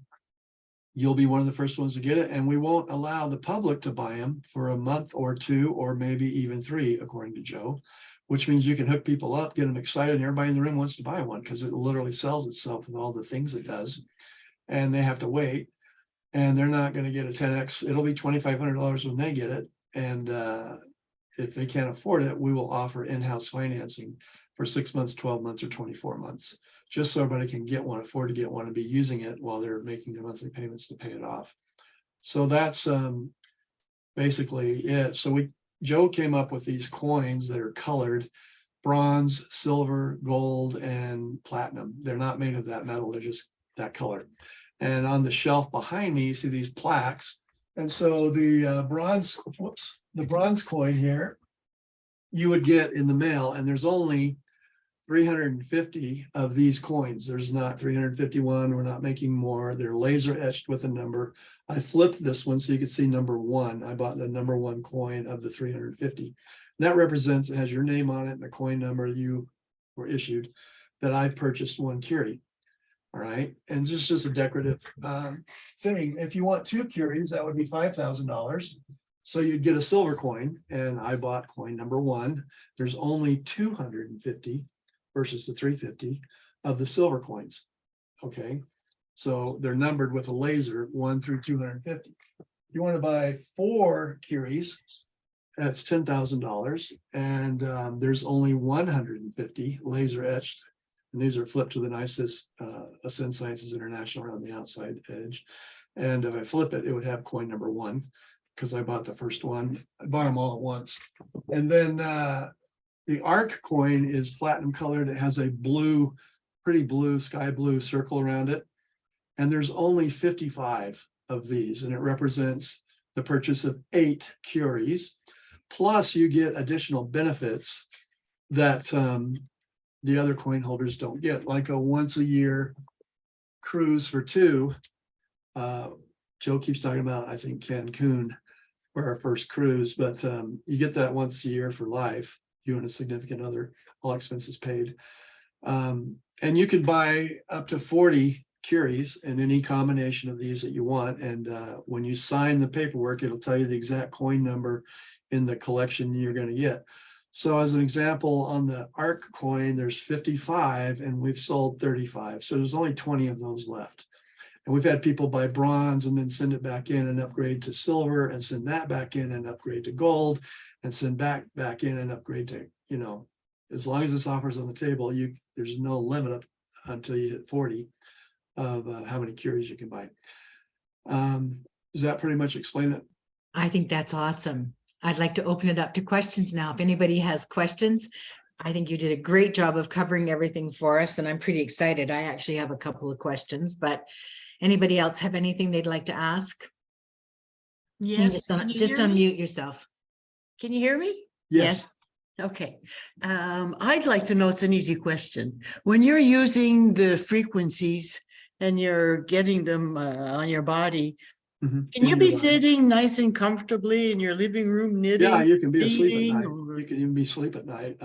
you'll be one of the first ones to get it. And we won't allow the public to buy them for a month or 2, or maybe even 3, according to Joe, which means you can hook people up, get them excited, and everybody in the room wants to buy one because it literally sells itself with all the things it does. And they have to wait, and they're not going to get a 10X. It'll be $2,500 when they get it. And if they can't afford it, we will offer in-house financing for 6 months, 12 months, or 24 months, just so everybody can get one, afford to get one, and be using it while they're making their monthly payments to pay it off. So that's basically it. So Joe came up with these coins that are colored: bronze, silver, gold, and platinum. They're not made of that metal, they're just that color. And on the shelf behind me, you see these plaques. And so the bronze coin here, you would get in the mail, and there's only 350 of these coins. There's not 351. We're not making more. They're laser etched with a number. I flipped this one so you can see number 1. I bought the number 1 coin of the 350. That represents, it has your name on it and the coin number you were issued, that I purchased 1 Curie. All right. And this is just a decorative thing. If you want 2 Curies, that would be $5,000. So you'd get a silver coin, and I bought coin number 1. There's only 250 versus the 350 of the silver coins. Okay. So they're numbered with a laser 1 through 250. If you want to buy 4 Curies, that's $10,000. And there's only 150 laser etched. And these are flipped to the nicest Ascend Sciences International around the outside edge. And if I flip it, it would have coin number 1, because I bought the first one. I bought them all at once. And then the ARC coin is platinum colored. It has a blue pretty blue, sky blue circle around it. And there's only 55 of these, and it represents the purchase of 8 Curies. Plus you get additional benefits that the other coin holders don't get, like a once a year cruise for 2. Joe keeps talking about, I think, Cancun for our first cruise, but you get that once a year for life, you and a significant other, all expenses paid. And you could buy up to 40 Curies in any combination of these that you want. And when you sign the paperwork, it'll tell you the exact coin number in the collection you're going to get. So as an example, on the ARC coin, there's 55 and we've sold 35. So there's only 20 of those left. And we've had people buy bronze and then send it back in and upgrade to silver, and send that back in and upgrade to gold, and send back in and upgrade to, you know, as long as this offer's on the table, there's no limit up until you hit 40 of how many Curies you can buy. Does that pretty much explain it? I think that's awesome. I'd like to open it up to questions now. If anybody has questions, I think you did a great job of covering everything for us, and I'm pretty excited. I actually have a couple of questions, but anybody else have anything they'd like to ask? Yes. Just Can you just hear me? unmute yourself. Can you hear me? Yes. Okay. I'd like to know, it's an easy question. When you're using the frequencies and you're getting them on your body, Mhm. can you be sitting nice and comfortably in your living room knitting? Yeah, you can be asleep at reading, night. or- You can even be asleep at night.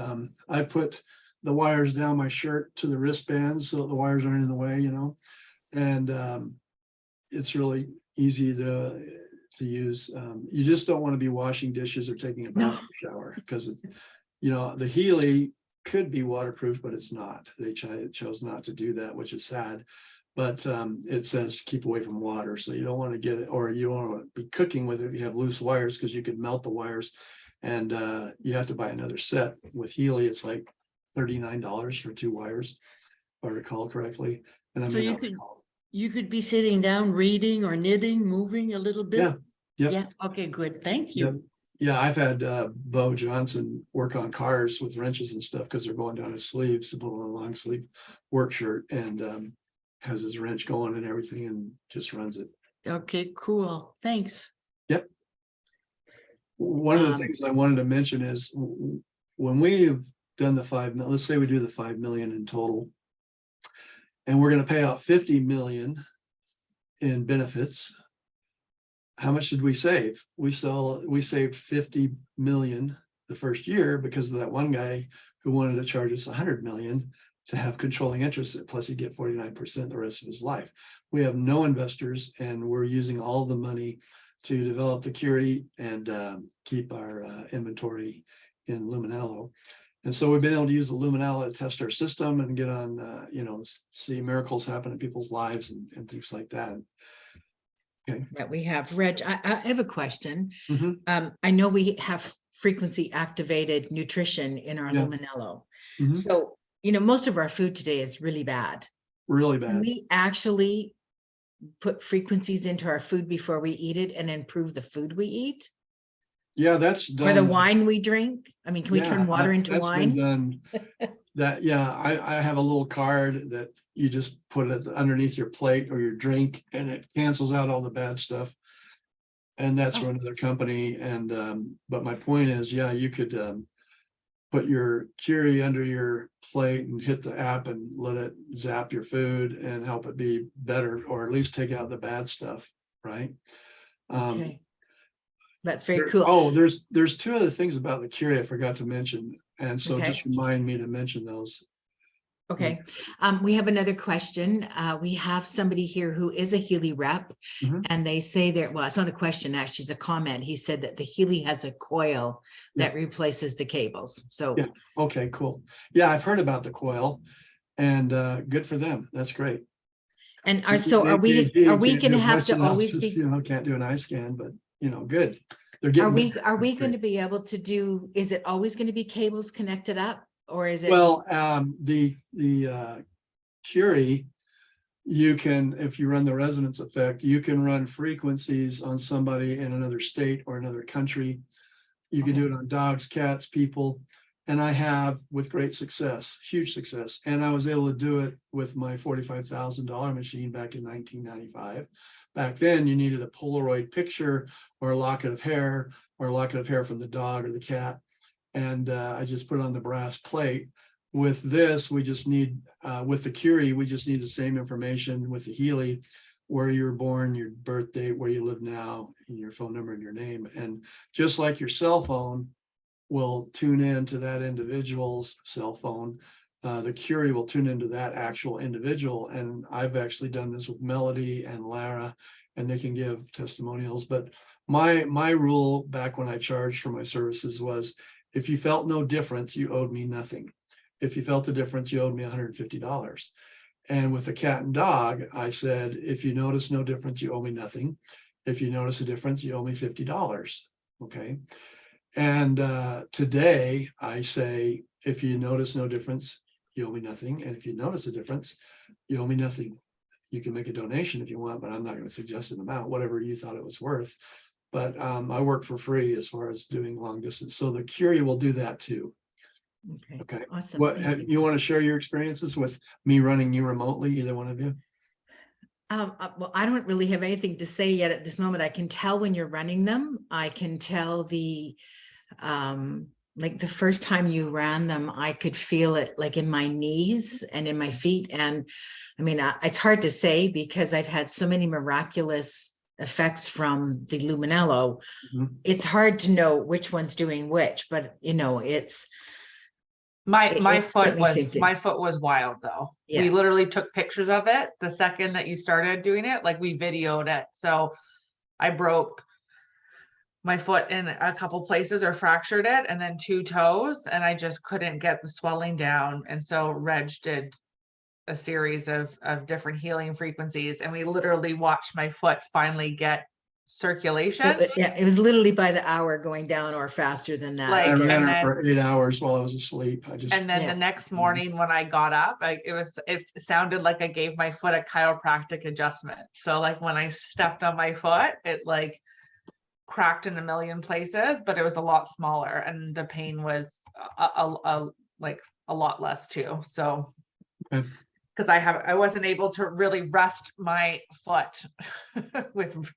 I put the wires down my shirt to the wristbands so the wires aren't in the way, you know, and it's really easy to use. You just don't want to be washing dishes or taking a bath or shower, because it's, you know, the Healy could be waterproof, but it's not. They chose not to do that, which is sad. But it says keep away from water, so you don't want to get it, or you don't want to be cooking with it if you have loose wires, because you could melt the wires, and you have to buy another set. With Healy, it's like $39 for 2 wires, if I recall correctly. And I So mean, you could be sitting down, reading or knitting, moving a little bit? yeah, yep. Yeah, okay, good. Thank Yep. you. Yeah, I've had Bo Johnson work on cars with wrenches and stuff, because they're going down his sleeves to put on a long sleeve work shirt, and has his wrench going and everything, and just runs it. Okay, cool. Thanks. Yep. One of the things I wanted to mention is when we've done the 5 million, let's say we do the 5 million in total, and we're going to pay out 50 million in benefits. How much did we save? We saved 50 million the first year, because of that one guy who wanted to charge us 100 million to have controlling interest, plus he'd get 49% the rest of his life. We have no investors, and we're using all the money to develop the Curie and keep our inventory in Luminello. And so we've been able to use the Luminello to test our system and get on, you know, see miracles happen in people's lives and things like that. Okay. That we have. Reg, I have a question. Mhm. I know we have frequency activated nutrition in our Yeah. Luminello. Mhm. So, you know, most of our food today is really bad. Really Can bad. we actually put frequencies into our food before we eat it and improve the food we eat? Yeah, that's done. Or the wine we drink? I mean, can we turn water into that's been wine? done. That, yeah, I have a little card that you just put it underneath your plate or your drink, and it cancels out all the bad stuff. And that's from another company. And but my point is, yeah, you could put your Curie under your plate and hit the app and let it zap your food and help it be better, or at least take out the bad stuff, right? Okay. That's very cool. Oh, there's 2 other things about the Curie I forgot to mention, and so Okay. just remind me to mention those. Okay. We have another question. We have somebody here who is a Healy rep, Mhm. and they say that, well, it's not a question, actually, it's a comment. He said that the Healy has a coil that replaces the cables. So, Yeah. Okay, cool. Yeah, I've heard about the Coil, and good for them. That's great. and Are we can't going do to have voice to always analysis, be, you know, can't do an eye scan, but you know, good. They're are getting we better. That's going to great. be able to do, is it always going to be cables connected up, or is it? Well, the Curie, you can, if you run the resonance effect, you can run frequencies on somebody in another state or another country. You can do it on dogs, cats, people. And I have with great success, huge success. And I was able to do it with my $45,000 machine back in 1995. Back then, you needed a Polaroid picture or a locket of hair from the dog or the cat. And I just put it on the brass plate. With this, we just need, with the Curie, we just need the same information with the Healy, where you were born, your birth date, where you live now, and your phone number and your name. And just like your cell phone will tune in to that individual's cell phone, the Curie will tune into that actual individual. And I've actually done this with Melody and Lara, and they can give testimonials. But my rule back when I charged for my services was, if you felt no difference, you owed me nothing. If you felt a difference, you owed me $150. And with the cat and dog, I said, if you notice no difference, you owe me nothing. If you notice a difference, you owe me $50. Okay. And today I say, if you notice no difference, you owe me nothing. And if you notice a difference, you owe me nothing. You can make a donation if you want, but I'm not going to suggest an amount, whatever you thought it was worth. But I work for free as far as doing long distance. So the Curie will do that too. Okay. Awesome. What you want to share your experiences with me running you remotely, either one of you? Well, I don't really have anything to say yet at this moment. I can tell when you're running them. I can tell like the first time you ran them, I could feel it like in my knees and in my feet. And I mean, it's hard to say because I've had so many miraculous effects from the Luminello. Mhm. It's hard to know which one's doing which, but you know, it's My it foot certainly was seemed to. my foot was wild though. Yeah. We literally took pictures of it the second that you started doing it, like we videoed it. So I broke my foot in a couple places or fractured it, and then 2 toes, and I just couldn't get the swelling down. And so Reg did a series of different healing frequencies, and we literally watched my foot finally get circulation. Yeah, it was literally by the hour going down or faster than that. Like, I ran and her then- for 8 hours while I was asleep. And then Yeah. the next morning when I got up, it sounded like I gave my foot a chiropractic adjustment. So like when I stepped on my foot, it like cracked in a million places, but it was a lot smaller, and the pain was like a lot less too. So Okay. because I wasn't able to really rest my foot with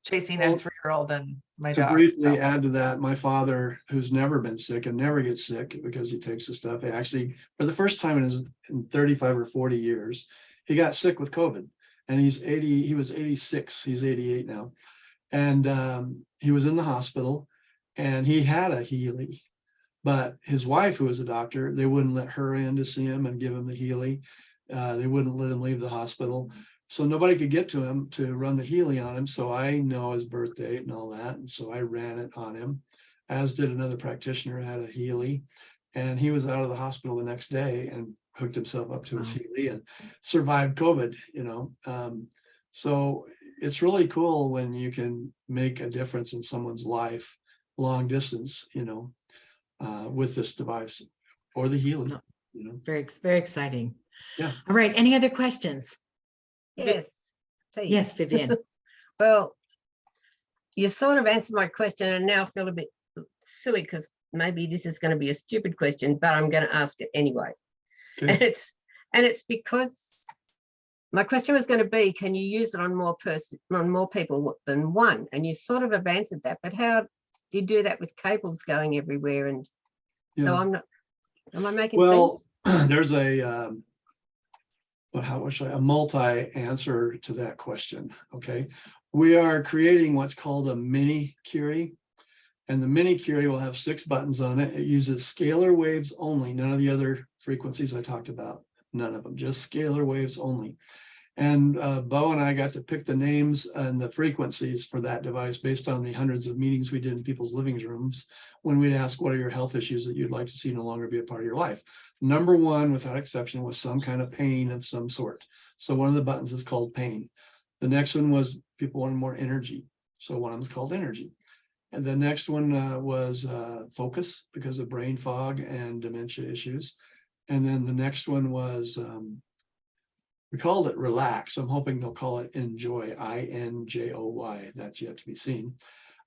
chasing a Well, 3-year-old and my To dog. briefly So, add to that, my father, who's never been sick and never gets sick because he takes the stuff, he actually, for the first time in 35 or 40 years, he got sick with COVID. And he was 86, he's 88 now. And he was in the hospital and he had a Healy. But his wife, who was a doctor, they wouldn't let her in to see him and give him the Healy. They wouldn't let him leave the hospital. So nobody could get to him to run the Healy on him. So I know his birth date and all that. And so I ran it on him, as did another practitioner who had a Healy. And he was out of the hospital the next day and hooked himself up to his Healy and survived COVID, So it's really cool when you can make a difference in someone's life, long distance, with this device or the Healy, Very exciting. Yeah. All right. Any other questions? Yes, please. Yes, Vivian. Well, you sort of answered my question, and now I feel a bit silly because maybe this is going to be a stupid question, but I'm going to ask it anyway. Okay. And it's because my question was going to be, can you use it on more people than one? And you sort of have answered that, but how do you do that with cables going everywhere? And so am I making sense? There's a multi-answer to that question. Okay. We are creating what's called a mini Curie. And the mini Curie will have 6 buttons on it. It uses scalar waves only, none of the other frequencies I talked about, none of them, just scalar waves only. And Bo and I got to pick the names and the frequencies for that device based on the hundreds of meetings we did in people's living rooms when we'd ask, what are your health issues that you'd like to see no longer be a part of your life? Number one, without exception, was some kind of pain of some sort. So one of the buttons is called pain. The next one was people wanted more energy. So one of them is called energy. And the next one was focus because of brain fog and dementia issues. And then the next one was, we called it relax. I'm hoping they'll call it enjoy, INJOY. That's yet to be seen.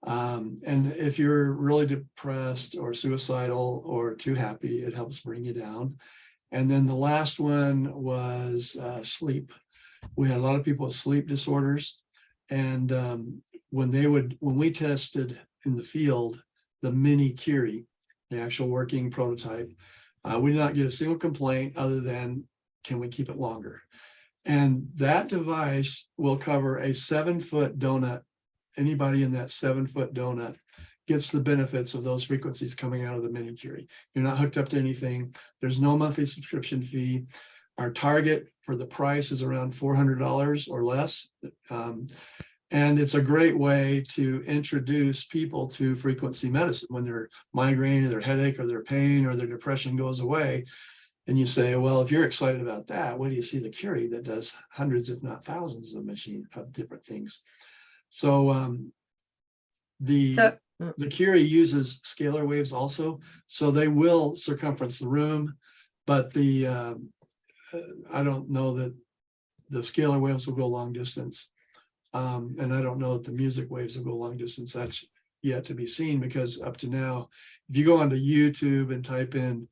And if you're really depressed or suicidal or too happy, it helps bring you down. And then the last one was sleep. We had a lot of people with sleep disorders. And when we tested in the field, the mini Curie, the actual working prototype, we did not get a single complaint other than, can we keep it longer? And that device will cover a 7-foot donut. Anybody in that 7-foot donut gets the benefits of those frequencies coming out of the mini Curie. You're not hooked up to anything. There's no monthly subscription fee. Our target for the price is around $400 or less. And it's a great way to introduce people to frequency medicine when their migraine or their headache or their pain or their depression goes away. And you say, well, if you're excited about that, what do you see the Curie that does hundreds, if not thousands of different things? So the Curie uses scalar waves also, so they will circumference the room, but I don't know that the scalar waves will go long distance. And I don't know that the music waves will go long distance. That's yet to be seen, because up to now, if you go onto YouTube and type in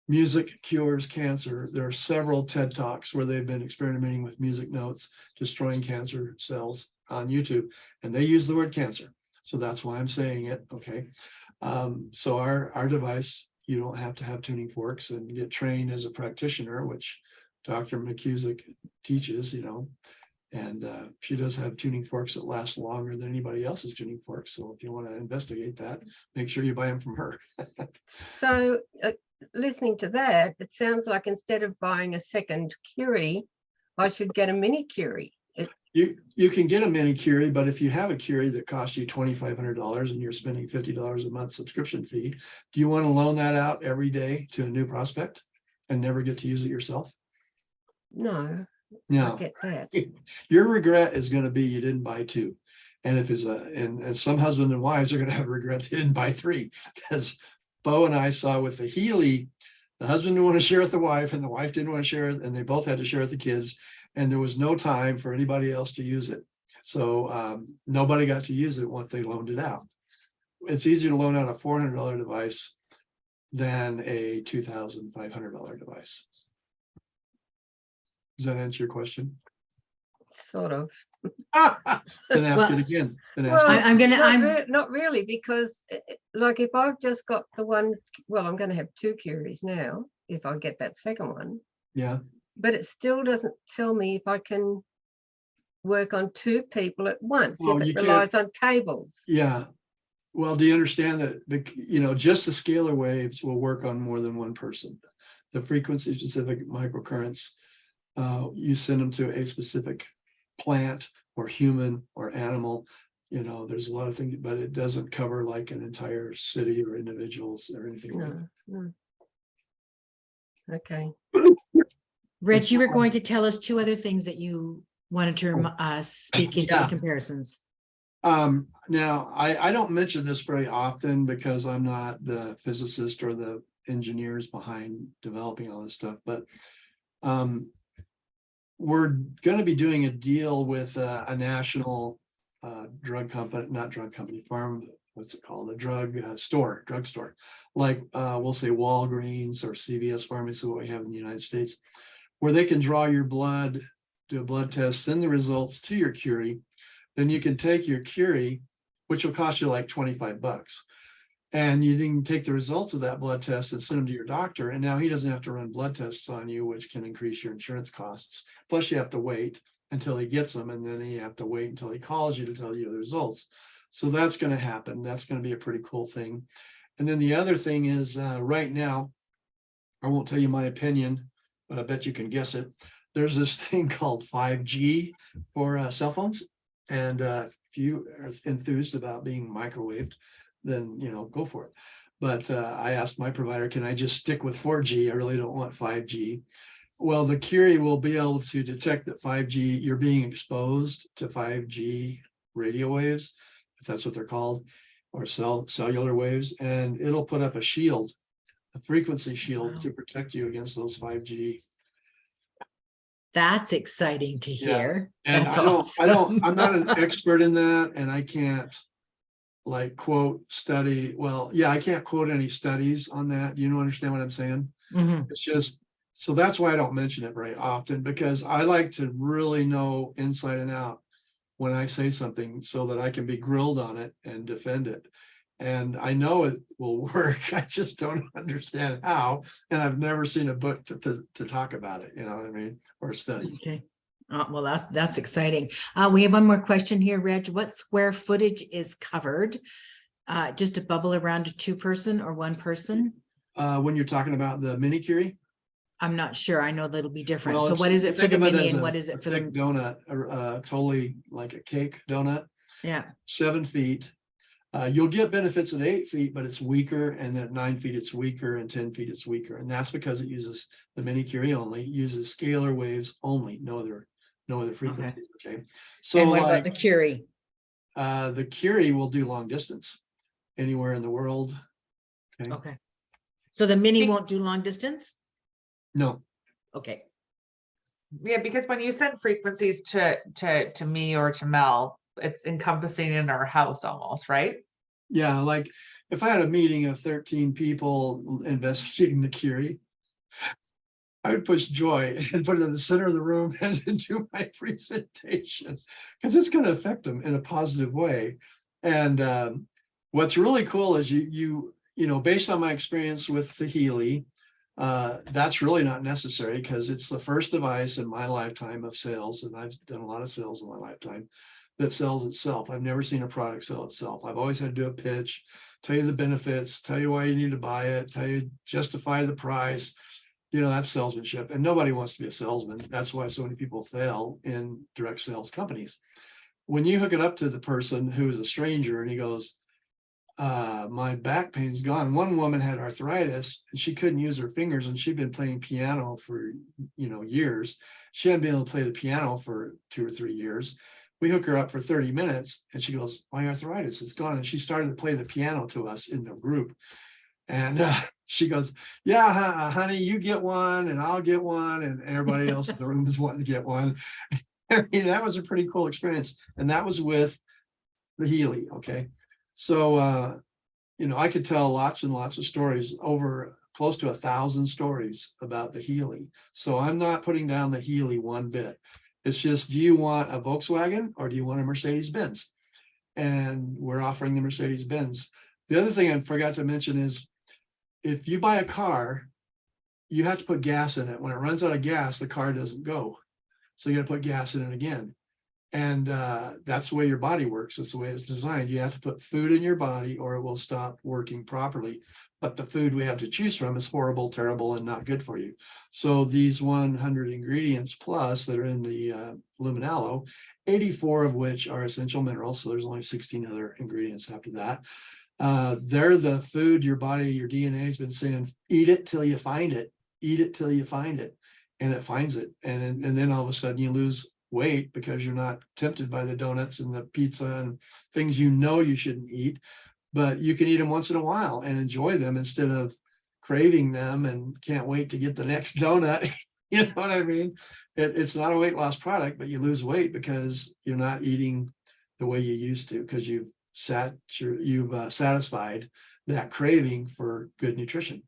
music cures cancer, there are several TED Talks where they've been experimenting with music notes, destroying cancer cells on YouTube, and they use the word cancer. So that's why I'm saying it. Okay. So our device, you don't have to have tuning forks and get trained as a practitioner, which Dr. McCusick teaches, and she does have tuning forks that last longer than anybody else's tuning forks. So if you want to investigate that, make sure you buy them from her. So listening to that, it sounds like instead of buying a second Curie, I should get a mini Curie. You can get a mini Curie, but if you have a Curie that costs you $2,500 and you're spending $50 a month subscription fee, do you want to loan that out every day to a new prospect and never get to use it yourself? No. No. I get that. Your regret is going to be you didn't buy two. And if it's and some husbands and wives are going to have regret they didn't buy three, because Bo and I saw with the Healy, the husband didn't want to share with the wife and the wife didn't want to share it, and they both had to share with the kids, and there was no time for anybody else to use it. So nobody got to use it once they loaned it out. It's easier to loan out a $400 device than a $2,500 device. Does that answer your question? Sort of. Then ask Well, it again. Then ask Well, not really, because like if I've just got the one, well, I'm going to have two Curies now if I get that second one. Yeah. But it still doesn't tell me if I can work on two people at once, Well, if you it can't- relies on cables. Yeah. Well, do you understand that, just the scalar waves will work on more than one person? The frequency specific microcurrents, you send them to a specific plant or human or animal, there's a lot of things, but it doesn't cover like an entire city or individuals or anything like that. No. Okay. Reg, you were going to tell us two other things that you wanted to speak into Yeah. the comparisons. Now I don't mention this very often because I'm not the physicist or the engineers behind developing all this stuff, but we're going to be doing a deal with a national drugstore, like we'll say Walgreens or CVS Pharmacy, what we have in the United States, where they can draw your blood, do a blood test, send the results to your Curie. Then you can take your Curie, which will cost you like $25. And you can take the results of that blood test and send them to your doctor. And now he doesn't have to run blood tests on you, which can increase your insurance costs. Plus you have to wait until he gets them. And then you have to wait until he calls you to tell you the results. So that's going to happen. That's going to be a pretty cool thing. And then the other thing is right now, I won't tell you my opinion, but I bet you can guess it. There's this thing called 5G for cell phones. And if you are enthused about being microwaved, then, go for it. But I asked my provider, can I just stick with 4G? I really don't want 5G. Well, the Curie will be able to detect that 5G, you're being exposed to 5G radio waves, if that's what they're called, or cellular waves, and it'll put up a shield, a frequency shield to protect you against those 5G. That's exciting to hear. And That's I'm not an expert in that, and I can't like quote study. Well, yeah, I can't quote any studies on that. You don't understand what I'm saying? Mhm. It's just, so that's why I don't mention it very often, because I like to really know inside and out when I say something so that I can be grilled on it and defend it. And I know it will work. I just don't understand how. And I've never seen a book to talk about it, you know what I mean? Or a study. Okay. Well, that's exciting. We have one more question here, Reg. What square footage is covered? Just a bubble around a 2-person or 1 person? When you're talking about the mini Curie? I'm not sure. I know that'll be different. Well, So what is it for think the of it mini as and a- what is a it for thick the? donut, totally like a cake donut, Yeah. 7 feet. You'll get benefits at 8 feet, but it's weaker, and at 9 feet it's weaker, and 10 feet it's weaker, and that's because it uses the mini Curie only, uses scalar waves only, no other frequencies. Okay, so And what about like the Curie? the Curie will do long distance anywhere in the world. Okay, Okay. So the mini won't do long distance? no, Okay. Yeah, because when you send frequencies to me or to Mel, it's encompassing in our house almost, right? yeah, like if I had a meeting of 13 people investigating the Curie, I would push joy and put it in the center of the room and do my presentation, because it's going to affect them in a positive way. And what's really cool is you know, based on my experience with the Healy, that's really not necessary, because it's the first device in my lifetime of sales, and I've done a lot of sales in my lifetime, that sells itself. I've never seen a product sell itself. I've always had to do a pitch, tell you the benefits, tell you why you need to buy it, tell you justify the price. You know, that's salesmanship, and nobody wants to be a salesman. That's why so many people fail in direct sales companies. When you hook it up to the person who is a stranger and he goes, my back pain's gone. One woman had arthritis and she couldn't use her fingers, and she'd been playing piano for, you know, years. She hadn't been able to play the piano for 2 or 3 years. We hook her up for 30 minutes and she goes, my arthritis is gone. And she started to play the piano to us in the group. And she goes, yeah, honey, you get one and I'll get one. And everybody else in the room is wanting to get one. I mean, that was a pretty cool experience. And that was with the Healy. Okay. So, you know, I could tell lots and lots of stories, over close to 1,000 stories about the Healy. So I'm not putting down the Healy one bit. It's just, do you want a Volkswagen or do you want a Mercedes-Benz? And we're offering the Mercedes-Benz. The other thing I forgot to mention is, if you buy a car, you have to put gas in it. When it runs out of gas, the car doesn't go. So you got to put gas in it again. And that's the way your body works. It's the way it's designed. You have to put food in your body or it will stop working properly. But the food we have to choose from is horrible, terrible, and not good for you. So these 100 ingredients plus that are in the luminalo, 84 of which are essential minerals. So there's only 16 other ingredients after that. They're the food your body, your DNA has been saying, eat it till you find it, eat it till you find it. And it finds it. And then all of a sudden you lose weight because you're not tempted by the donuts and the pizza and things you know you shouldn't eat, but you can eat them once in a while and enjoy them instead of craving them and can't wait to get the next donut. You know what I mean? It's not a weight loss product, but you lose weight because you're not eating the way you used to, because you've satisfied that craving for good nutrition.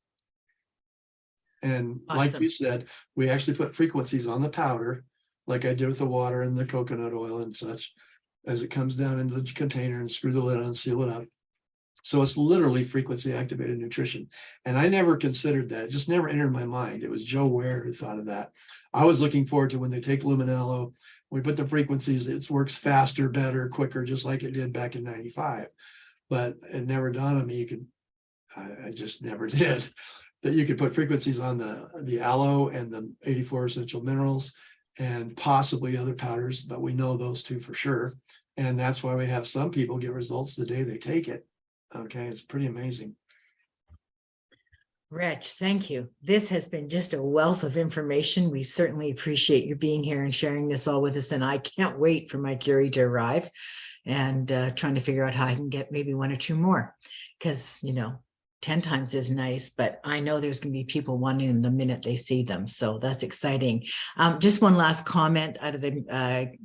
And like Awesome. you said, we actually put frequencies on the powder, like I did with the water and the coconut oil and such, as it comes down into the container, and screw the lid on and seal it up. So it's literally frequency activated nutrition. And I never considered that. It just never entered my mind. It was Joe Ware who thought of that. I was looking forward to when they take luminalo, we put the frequencies, it works faster, better, quicker, just like it did back in 95. But it never dawned on me I just never did, that you could put frequencies on the aloe and the 84 essential minerals and possibly other powders, but we know those two for sure. And that's why we have some people get results the day they take it. Okay, it's pretty amazing. Reg, thank you. This has been just a wealth of information. We certainly appreciate you being here and sharing this all with us. And I can't wait for my Curie to arrive and trying to figure out how I can get maybe 1 or 2 more, because, you know, 10 times is nice, but I know there's going to be people wanting them the minute they see them. So that's exciting. Just one last comment out of the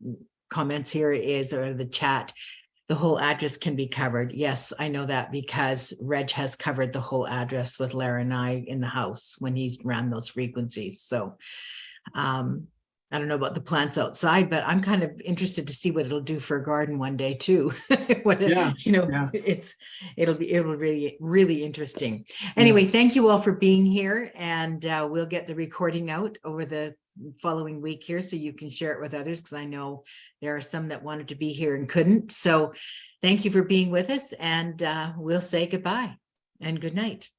comments here is, or the chat. the whole address can be covered. Yes, I know that because Reg has covered the whole address with Lara and I in the house when he ran those frequencies. So I don't know about the plants outside, but I'm kind of interested to see what it'll do for a garden one day too. Yeah, yeah. It'll be really interesting. Anyway, thank you all for being here, and we'll get the recording out over the following week here so you can share it with others, because I know there are some that wanted to be here and couldn't. So thank you for being with us, and we'll say goodbye and good night.